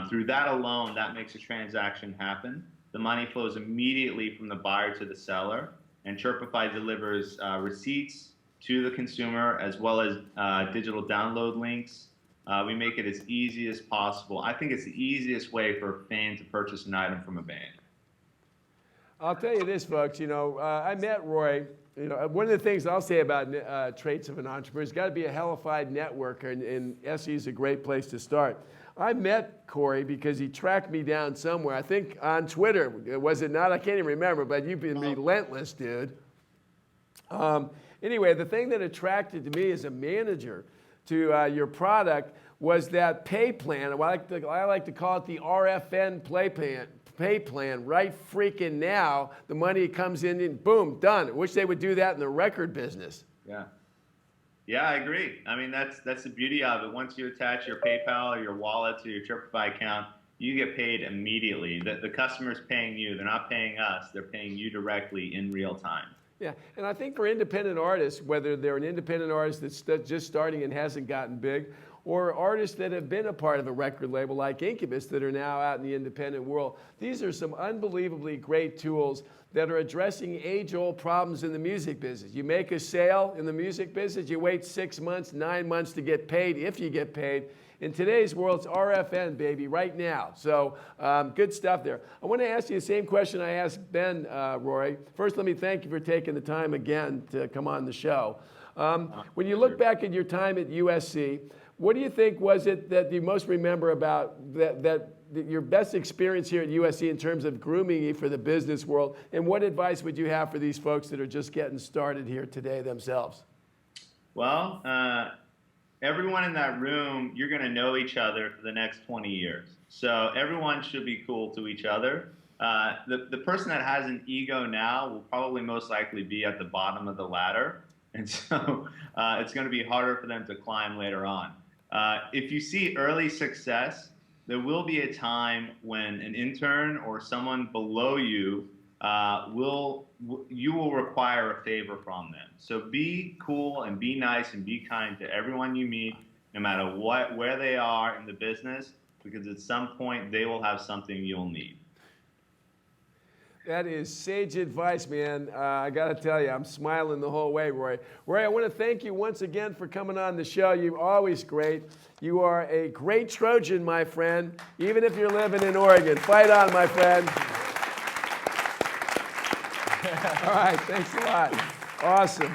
Through that alone, that makes a transaction happen. The money flows immediately from the buyer to the seller, and Chirpify delivers receipts to the consumer as well as digital download links. We make it as easy as possible. I think it's the easiest way for a fan to purchase an item from a band. I'll tell you this, folks. I met Roy. One of the things I'll say about traits of an entrepreneur is got to be a hellified networker, and SE is a great place to start. I met Corey because he tracked me down somewhere. I think on Twitter, was it not? I can't even remember, but you've been relentless, dude. Anyway, the thing that attracted to me as a manager to your product was that pay plan. I like to call it the RFN pay plan. Right freaking now, the money comes in and boom, done. I wish they would do that in the record business. Yeah, I agree. I mean, that's the beauty of it. Once you attach your PayPal or your wallet to your Chirpify account, you get paid immediately. The customer's paying you. They're not paying us. They're paying you directly in real time. Yeah, and I think for independent artists, whether they're an independent artist that's just starting and hasn't gotten big, or artists that have been a part of a record label like Incubus that are now out in the independent world, these are some unbelievably great tools that are addressing age-old problems in the music business. You make a sale in the music business, you wait 6 months, 9 months to get paid, if you get paid. In today's world, it's RFN, baby, right now. So good stuff there. I want to ask you the same question I asked Ben, Rory. First, let me thank you for taking the time again to come on the show. When you look back at your time at USC, what do you think was it that you most remember about that your best experience here at USC in terms of grooming you for the business world? And what advice would you have for these folks that are just getting started here today themselves? Well, everyone in that room, you're going to know each other for the next 20 years. So everyone should be cool to each other. The person that has an ego now will probably most likely be at the bottom of the ladder. And so it's going to be harder for them to climb later on. If you see early success, there will be a time when an intern or someone below you will require a favor from them. So be cool and be nice and be kind to everyone you meet, no matter where they are in the business, because at some point they will have something you'll need. That is sage advice, man. I got to tell you, I'm smiling the whole way, Roy. Roy, I want to thank you once again for coming on the show. You're always great. You are a great Trojan, my friend, even if you're living in Oregon. Fight on, my friend. All right, thanks a lot. Awesome.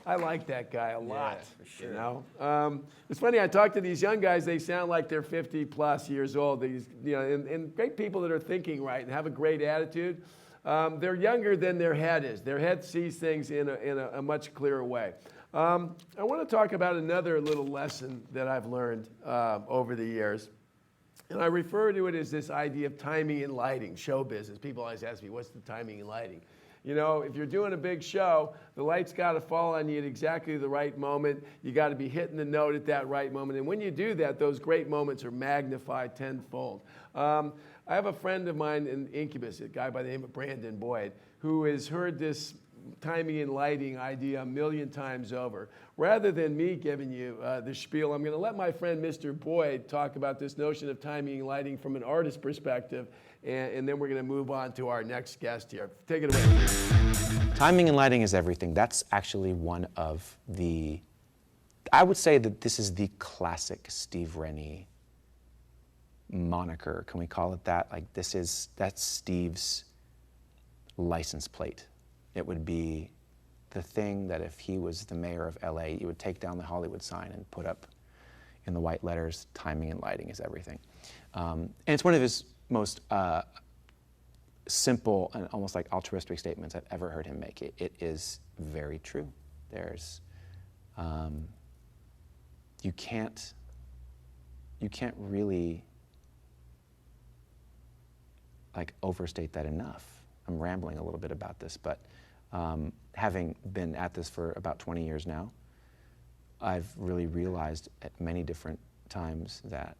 I like that guy a lot. Yeah, for sure. You know? It's funny, I talk to these young guys, they sound like they're 50 plus years old. These, and great people that are thinking right and have a great attitude. They're younger than their head is. Their head sees things in a much clearer way. I want to talk about another little lesson that I've learned over the years. And I refer to it as this idea of timing and lighting, show business. People always ask me, what's the timing and lighting? You know, if you're doing a big show, the light's got to fall on you at exactly the right moment. You got to be hitting the note at that right moment. And when you do that, those great moments are magnified tenfold. I have a friend of mine in Incubus, a guy by the name of Brandon Boyd, who has heard this timing and lighting idea a million times over. Rather than me giving you the spiel, I'm going to let my friend Mr. Boyd talk about this notion of timing and lighting from an artist perspective, and then we're going to move on to our next guest here. Take it away. Timing and lighting is everything. That's actually one of the, I would say that this is the classic Steve Rennie moniker. Can we call it that? Like that's Steve's license plate. It would be the thing that if he was the mayor of LA, you would take down the Hollywood sign and put up in the white letters, timing and lighting is everything. And it's one of his most simple and almost like altruistic statements I've ever heard him make. It is very true. There's, you can't really like overstate that enough. I'm rambling a little bit about this, but having been at this for about 20 years now, I've really realized at many different times that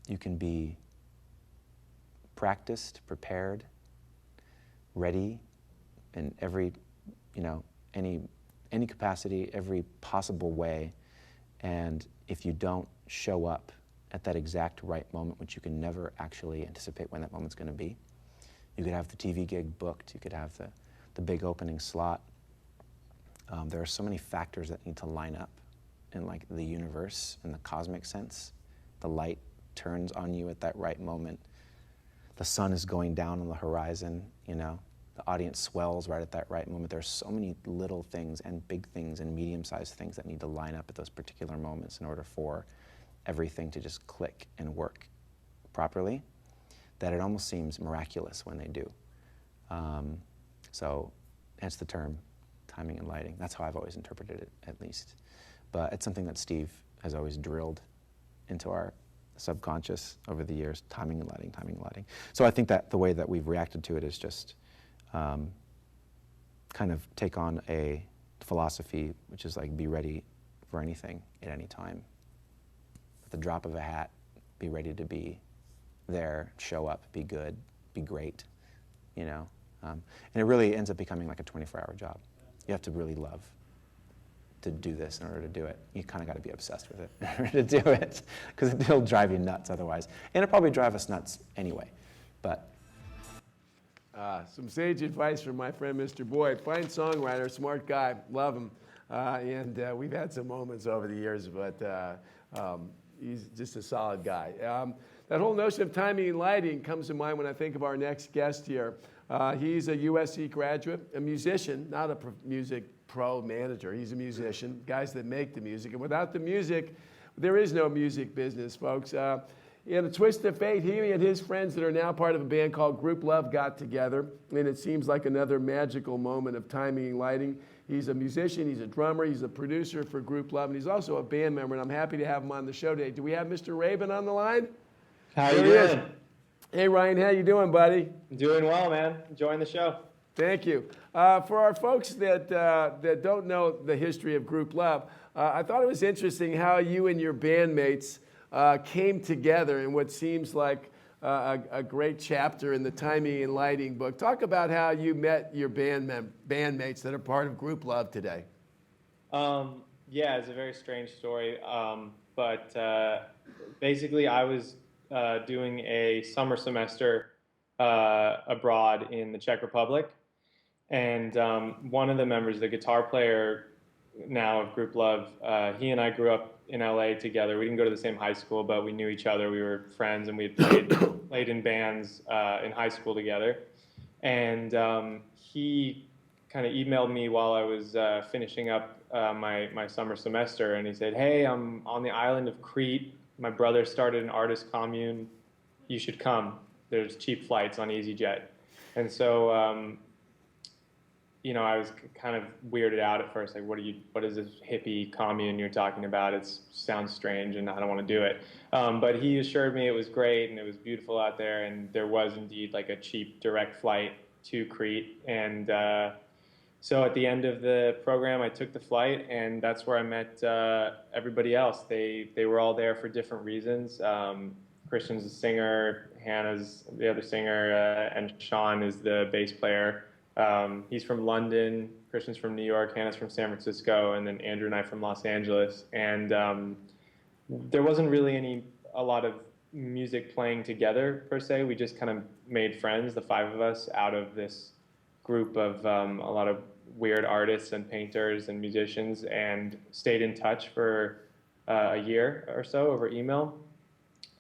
you can be practiced, prepared, ready in every, any capacity, every possible way, and if you don't show up at that exact right moment, which you can never actually anticipate when that moment's going to be. You could have the TV gig booked, you could have the big opening slot. There are so many factors that need to line up in like the universe, in the cosmic sense. The light turns on you at that right moment. The sun is going down on the horizon, the audience swells right at that right moment. There's so many little things and big things and medium-sized things that need to line up at those particular moments in order for everything to just click and work properly, that it almost seems miraculous when they do. So hence the term timing and lighting. That's how I've always interpreted it, at least. But it's something that Steve has always drilled into our subconscious over the years, timing and lighting, timing and lighting. So I think that the way that we've reacted to it is just kind of take on a philosophy, which is like be ready for anything at any time. At the drop of a hat, be ready to be there, show up, be good, be great, and it really ends up becoming like a 24-hour job. You have to really love to do this in order to do it. You kind of got to be obsessed with it in order to do it, because it'll drive you nuts otherwise. And it'll probably drive us nuts anyway, but. Some sage advice from my friend Mr. Boyd. Fine songwriter, smart guy, love him. And we've had some moments over the years, but he's just a solid guy. That whole notion of timing and lighting comes to mind when I think of our next guest here. He's a USC graduate, a musician, not a music pro manager. He's a musician, guys that make the music. And without the music, there is no music business, folks. In a twist of fate, he and his friends that are now part of a band called Grouplove got together, and it seems like another magical moment of timing and lighting. He's a musician, he's a drummer, he's a producer for Grouplove, and he's also a band member, and I'm happy to have him on the show today. Do we have Mr. Rabin on the line? How you doing? Hey, Ryan, how you doing, buddy? Doing well, man. Enjoying the show. Thank you. For our folks that don't know the history of Grouplove, I thought it was interesting how you and your bandmates came together in what seems like a great chapter in the Timing and Lighting book. Talk about how you met your bandmates that are part of Grouplove today. Yeah, it's a very strange story, but basically I was doing a summer semester abroad in the Czech Republic, and one of the members, the guitar player now of Grouplove, he and I grew up in LA together. We didn't go to the same high school, but we knew each other. We were friends, and we had played in bands in high school together. And he kind of emailed me while I was finishing up my summer semester, and he said, "Hey, I'm on the island of Crete. My brother started an artist commune. You should come. There's cheap flights on EasyJet." And so I was kind of weirded out at first, like, what is this hippie commune you're talking about? It sounds strange, and I don't want to do it. But he assured me it was great, and it was beautiful out there, and there was indeed like a cheap direct flight to Crete. And so at the end of the program, I took the flight, and that's where I met everybody else. They were all there for different reasons. Christian's the singer, Hannah's the other singer, and Sean is the bass player. He's from London, Christian's from New York, Hannah's from San Francisco, and then Andrew and I from Los Angeles. And there wasn't really a lot of music playing together per se. We just kind of made friends, the five of us, out of this group of a lot of weird artists and painters and musicians, and stayed in touch for a year or so over email.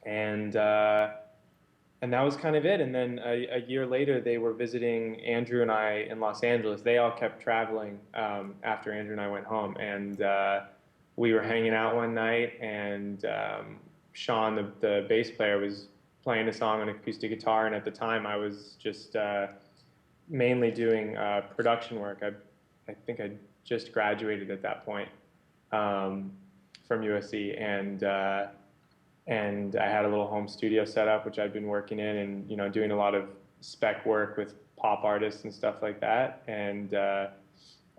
And that was kind of it. And then a year later, they were visiting Andrew and I in Los Angeles. They all kept traveling after Andrew and I went home. And we were hanging out one night, and Sean, the bass player, was playing a song on acoustic guitar, and at the time I was just mainly doing production work. I think I just graduated at that point from USC, and I had a little home studio set up, which I'd been working in, and doing a lot of spec work with pop artists and stuff like that. And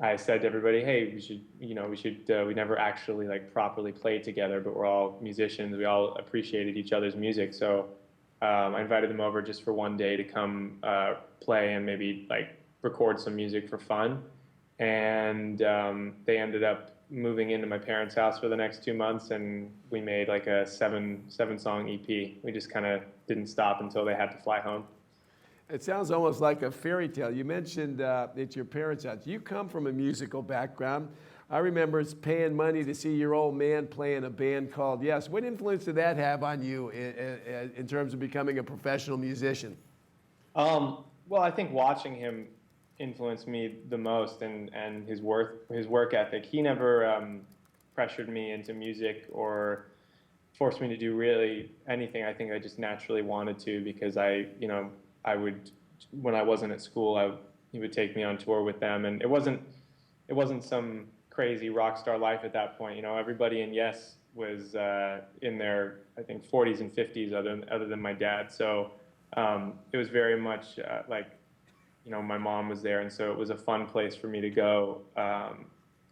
I said to everybody, hey, we never actually like properly played together, but we're all musicians. We all appreciated each other's music. So I invited them over just for one day to come play and maybe like record some music for fun. And they ended up moving into my parents' house for the next 2 months, and we made like a seven song EP. We just kind of didn't stop until they had to fly home. It sounds almost like a fairy tale. You mentioned it's your parents' house. You come from a musical background. I remember paying money to see your old man play in a band called Yes. What influence did that have on you in terms of becoming a professional musician? Well, I think watching him influenced me the most, and his work ethic. He never pressured me into music or forced me to do really anything. I think I just naturally wanted to, because I would, when I wasn't at school, he would take me on tour with them, and it wasn't some crazy rock star life at that point. Everybody in Yes was in their, I think, 40s and 50s, other than my dad. So it was very much like, my mom was there, and so it was a fun place for me to go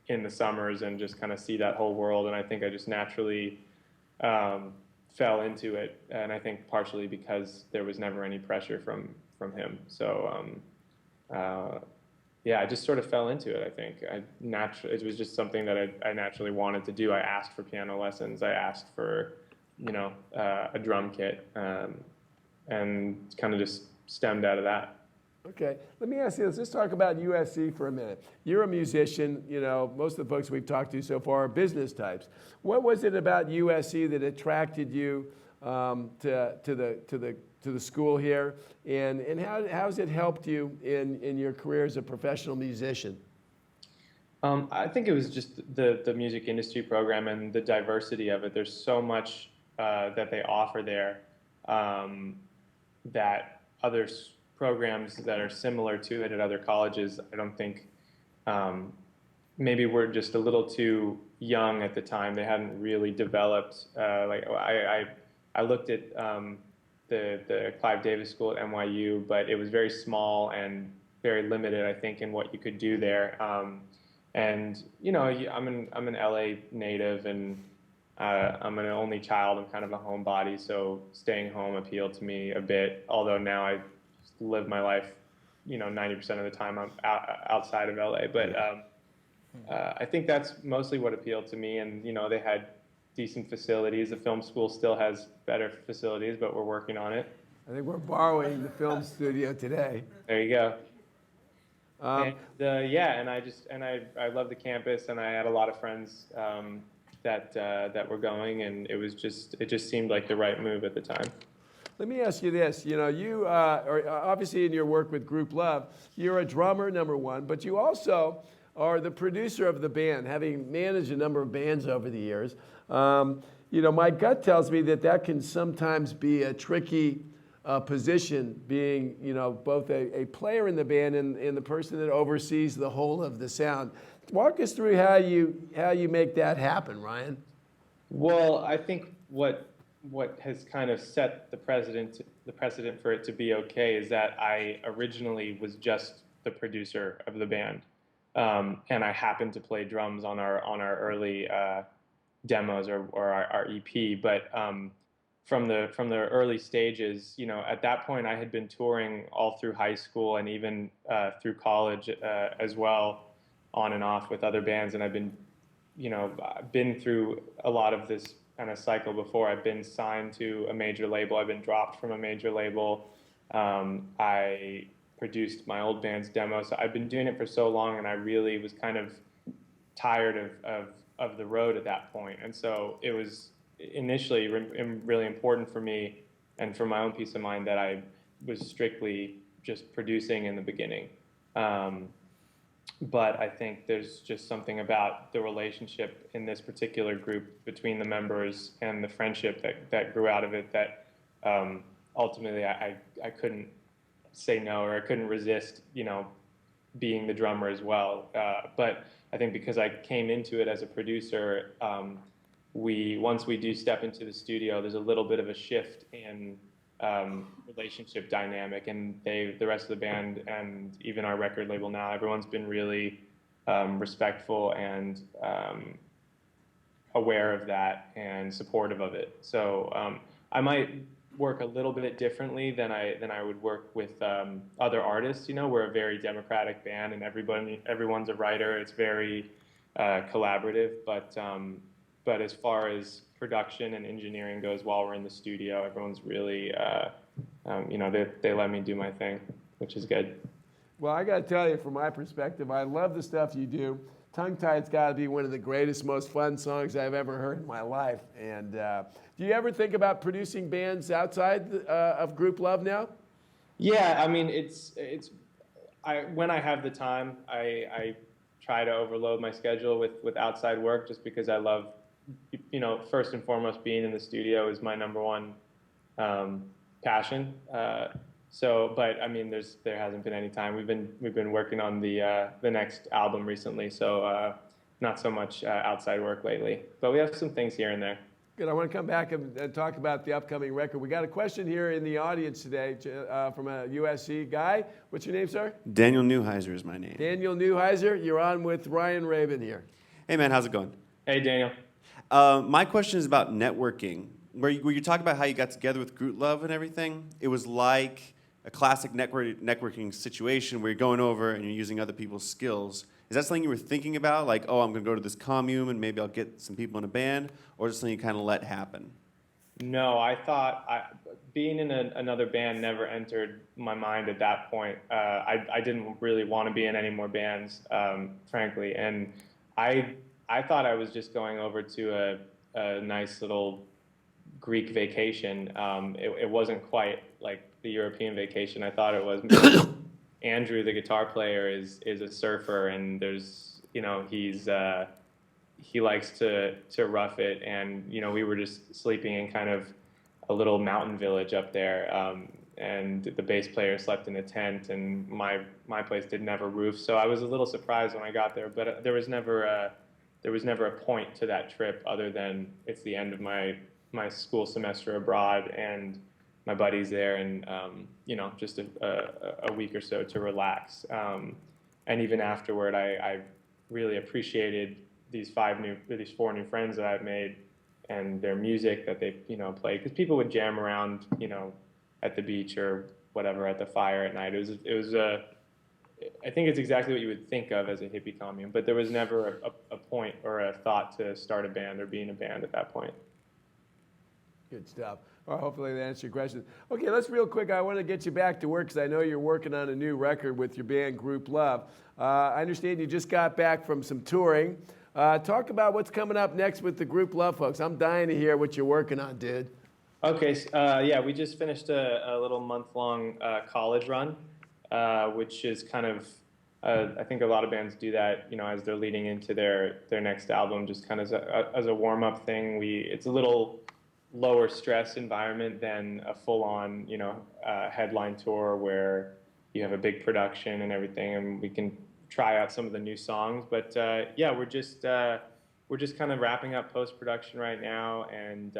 in the summers and just kind of see that whole world. And I think I just naturally fell into it, and I think partially because there was never any pressure from him. So I just sort of fell into it. I think it was just something that I naturally wanted to do. I asked for piano lessons. I asked for a drum kit, and kind of just stemmed out of that. Okay, let me ask you this. Let's talk about USC for a minute. You're a musician. Most of the folks we've talked to so far are business types. What was it about USC that attracted you to the school here, and how has it helped you in your career as a professional musician? I think it was just the music industry program and the diversity of it. There's so much that they offer there that other programs that are similar to it at other colleges, I don't think, maybe we're just a little too young at the time. They hadn't really developed. I looked at the Clive Davis School at NYU, but it was very small and very limited, I think, in what you could do there. And I'm an LA native, and I'm an only child. I'm kind of a homebody, so staying home appealed to me a bit. Although now I live my life, 90% of the time I'm outside of LA. But I think that's mostly what appealed to me. And they had decent facilities. The film school still has better facilities, but we're working on it. I think we're borrowing the film studio today. There you go. And I love the campus, and I had a lot of friends that were going, and it just seemed like the right move at the time. Let me ask you this. You are obviously in your work with Grouplove, you're a drummer, number one, but you also are the producer of the band, having managed a number of bands over the years. My gut tells me that can sometimes be a tricky position, being both a player in the band and the person that oversees the whole of the sound. Walk us through how you make that happen, Ryan. Well, I think what has kind of set the precedent for it to be okay is that I originally was just the producer of the band, and I happened to play drums on our early demos or our EP. But from the early stages, at that point I had been touring all through high school and even through college as well, on and off with other bands, and I've been through a lot of this kind of cycle before. I've been signed to a major label. I've been dropped from a major label. I produced my old band's demo. So I've been doing it for so long, and I really was kind of tired of the road at that point. And so it was initially really important for me and for my own peace of mind that I was strictly just producing in the beginning. but I think there's just something about the relationship in this particular group between the members and the friendship that grew out of it that ultimately I couldn't say no, or I couldn't resist, being the drummer as well. But I think because I came into it as a producer, once we do step into the studio, there's a little bit of a shift in relationship dynamic, and the rest of the band and even our record label now, everyone's been really respectful and aware of that and supportive of it. So I might work a little bit differently than I would work with other artists. We're a very democratic band, and everyone's a writer. It's very collaborative, but as far as production and engineering goes, while we're in the studio, everyone's really, they let me do my thing, which is good. Well, I got to tell you, from my perspective, I love the stuff you do. Tongue Tie's got to be one of the greatest, most fun songs I've ever heard in my life. And do you ever think about producing bands outside of Grouplove now? Yeah, I mean, when I have the time, I try to overload my schedule with outside work, just because I love, first and foremost, being in the studio is my number one passion. But I mean, there hasn't been any time. We've been working on the next album recently, so not so much outside work lately. But we have some things here and there. Good. I want to come back and talk about the upcoming record. We got a question here in the audience today from a USC guy. What's your name, sir? Daniel Neuheiser is my name. Daniel Neuheiser. You're on with Ryan Rabin here. Hey, man. How's it going? Hey, Daniel. My question is about networking. Where you talk about how you got together with Grouplove and everything, it was like a classic networking situation where you're going over and you're using other people's skills. Is that something you were thinking about? Like, oh, I'm going to go to this commune and maybe I'll get some people in a band? Or just something you kind of let happen? No, I thought being in another band never entered my mind at that point. I didn't really want to be in any more bands, frankly. And I thought I was just going over to a nice little Greek vacation. It wasn't quite like the European vacation I thought it was. Andrew, the guitar player, is a surfer, and there's, he likes to rough it, and we were just sleeping in kind of a little mountain village up there, and the bass player slept in a tent, and my place didn't have a roof, so I was a little surprised when I got there, but there was never a point to that trip other than it's the end of my school semester abroad, and my buddies there, and just a week or so to relax. And even afterward, I really appreciated these four new friends that I've made, and their music that they played, because people would jam around at the beach or whatever at the fire at night. It was I think it's exactly what you would think of as a hippie commune, but there was never a point or a thought to start a band or be in a band at that point. Good stuff. Well, hopefully that answers your question. Okay, let's real quick. I want to get you back to work because I know you're working on a new record with your band Grouplove. I understand you just got back from some touring. Talk about what's coming up next with the Grouplove folks. I'm dying to hear what you're working on, dude. Okay, yeah, we just finished a little month-long college run, which is kind of, I think a lot of bands do that, as they're leading into their next album, just kind of as a warm-up thing. It's a little lower stress environment than a full-on, headline tour where you have a big production and everything, and we can try out some of the new songs. But yeah, we're just kind of wrapping up post-production right now and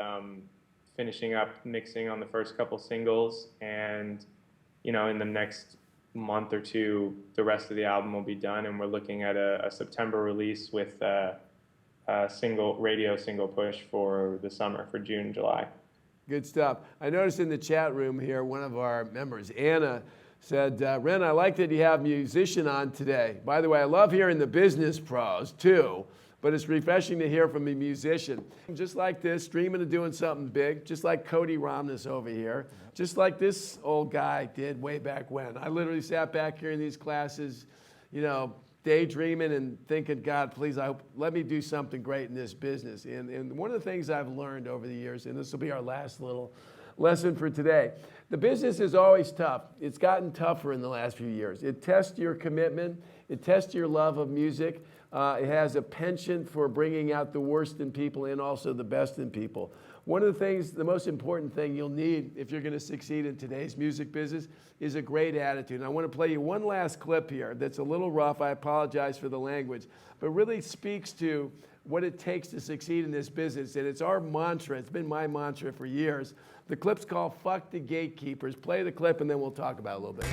finishing up mixing on the first couple singles, and in the next month or two, the rest of the album will be done, and we're looking at a September release with radio single push for the summer, for June and July. Good stuff. I noticed in the chat room here, one of our members, Anna, said, Ren, I like that you have a musician on today. By the way, I love hearing the business pros too, but it's refreshing to hear from a musician. Just like this, dreaming of doing something big, just like Cody Romness over here, just like this old guy did way back when. I literally sat back here in these classes, daydreaming and thinking, God, please, let me do something great in this business. And one of the things I've learned over the years, and this will be our last little lesson for today. The business is always tough. It's gotten tougher in the last few years. It tests your commitment. It tests your love of music. It has a penchant for bringing out the worst in people and also the best in people. One of the things, the most important thing you'll need if you're going to succeed in today's music business is a great attitude. And I want to play you one last clip here that's a little rough. I apologize for the language, but really speaks to what it takes to succeed in this business. And it's our mantra. It's been my mantra for years. The clip's called Fuck the Gatekeepers. Play the clip and then we'll talk about it a little bit.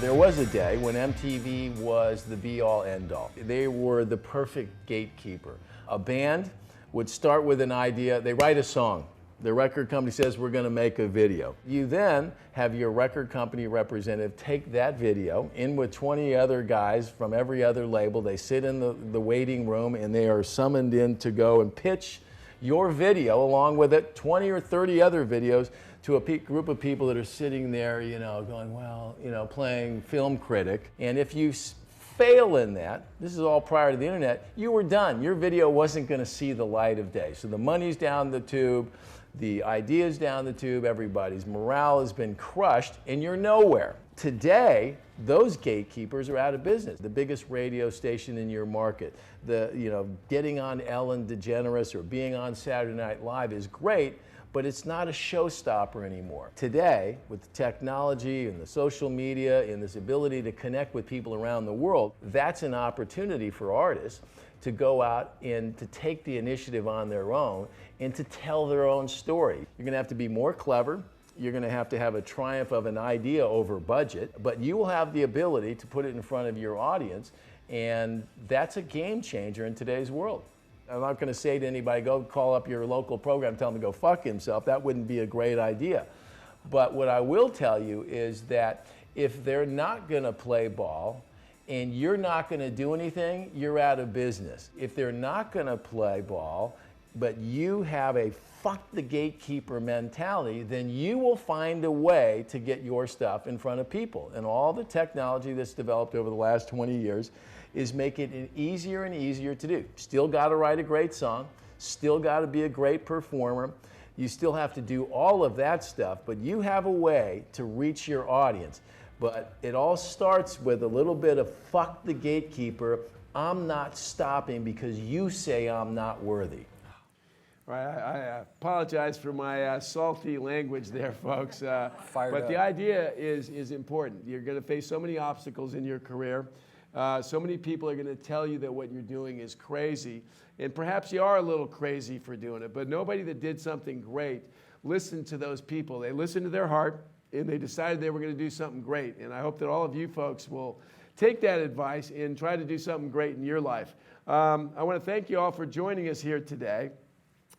There was a day when MTV was the be-all, end-all. They were the perfect gatekeeper. A band would start with an idea. They write a song. The record company says, we're going to make a video. You then have your record company representative take that video in with 20 other guys from every other label. They sit in the waiting room and they are summoned in to go and pitch your video along with it, 20 or 30 other videos, to a group of people that are sitting there, you know, going, well, you know, playing film critic. And if you fail in that, this is all prior to the internet, you were done. Your video wasn't going to see the light of day. So the money's down the tube, the idea's down the tube, everybody's morale has been crushed, and you're nowhere. Today, those gatekeepers are out of business. The biggest radio station in your market, getting on Ellen DeGeneres or being on Saturday Night Live is great, but it's not a showstopper anymore. Today, with the technology and the social media and this ability to connect with people around the world, that's an opportunity for artists to go out and to take the initiative on their own and to tell their own story. You're gonna have to be more clever. You're gonna have to have a triumph of an idea over budget, but you will have the ability to put it in front of your audience, and that's a game changer in today's world. I'm not going to say to anybody, go call up your local program, tell him to go fuck himself. That wouldn't be a great idea. But what I will tell you is that if they're not going to play ball and you're not going to do anything, you're out of business. If they're not going to play ball, but you have a fuck the gatekeeper mentality, then you will find a way to get your stuff in front of people. And all the technology that's developed over the last 20 years is making it easier and easier to do. Still got to write a great song, still got to be a great performer, you still have to do all of that stuff, but you have a way to reach your audience. But it all starts with a little bit of fuck the gatekeeper, I'm not stopping because you say I'm not worthy. Right, I apologize for my salty language there, folks. But the idea is important. You're going to face so many obstacles in your career. So many people are going to tell you that what you're doing is crazy. And perhaps you are a little crazy for doing it. But nobody that did something great listened to those people. They listened to their heart, and they decided they were going to do something great. And I hope that all of you folks will take that advice and try to do something great in your life. I want to thank you all for joining us here today.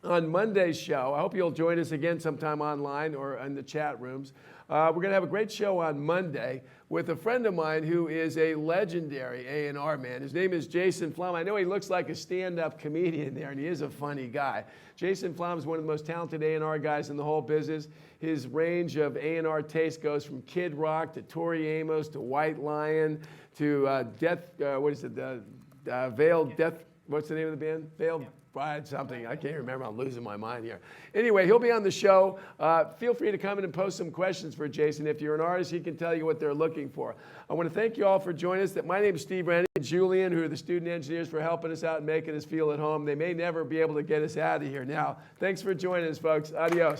On Monday's show, I hope you'll join us again sometime online or in the chat rooms. We're going to have a great show on Monday with a friend of mine who is a legendary A&R man. His name is Jason Flom. I know he looks like a stand-up comedian there, and he is a funny guy. Jason Flom is one of the most talented A&R guys in the whole business. His range of A&R taste goes from Kid Rock to Tori Amos to White Lion to Veiled Death. What's the name of the band? Veiled. Something. I can't remember. I'm losing my mind here. Anyway, he'll be on the show. Feel free to come in and post some questions for Jason. If you're an artist, he can tell you what they're looking for. I want to thank you all for joining us. My name is Steve Rennie and Julian, who are the student engineers, for helping us out and making us feel at home. They may never be able to get us out of here now. Thanks for joining us, folks. Adios.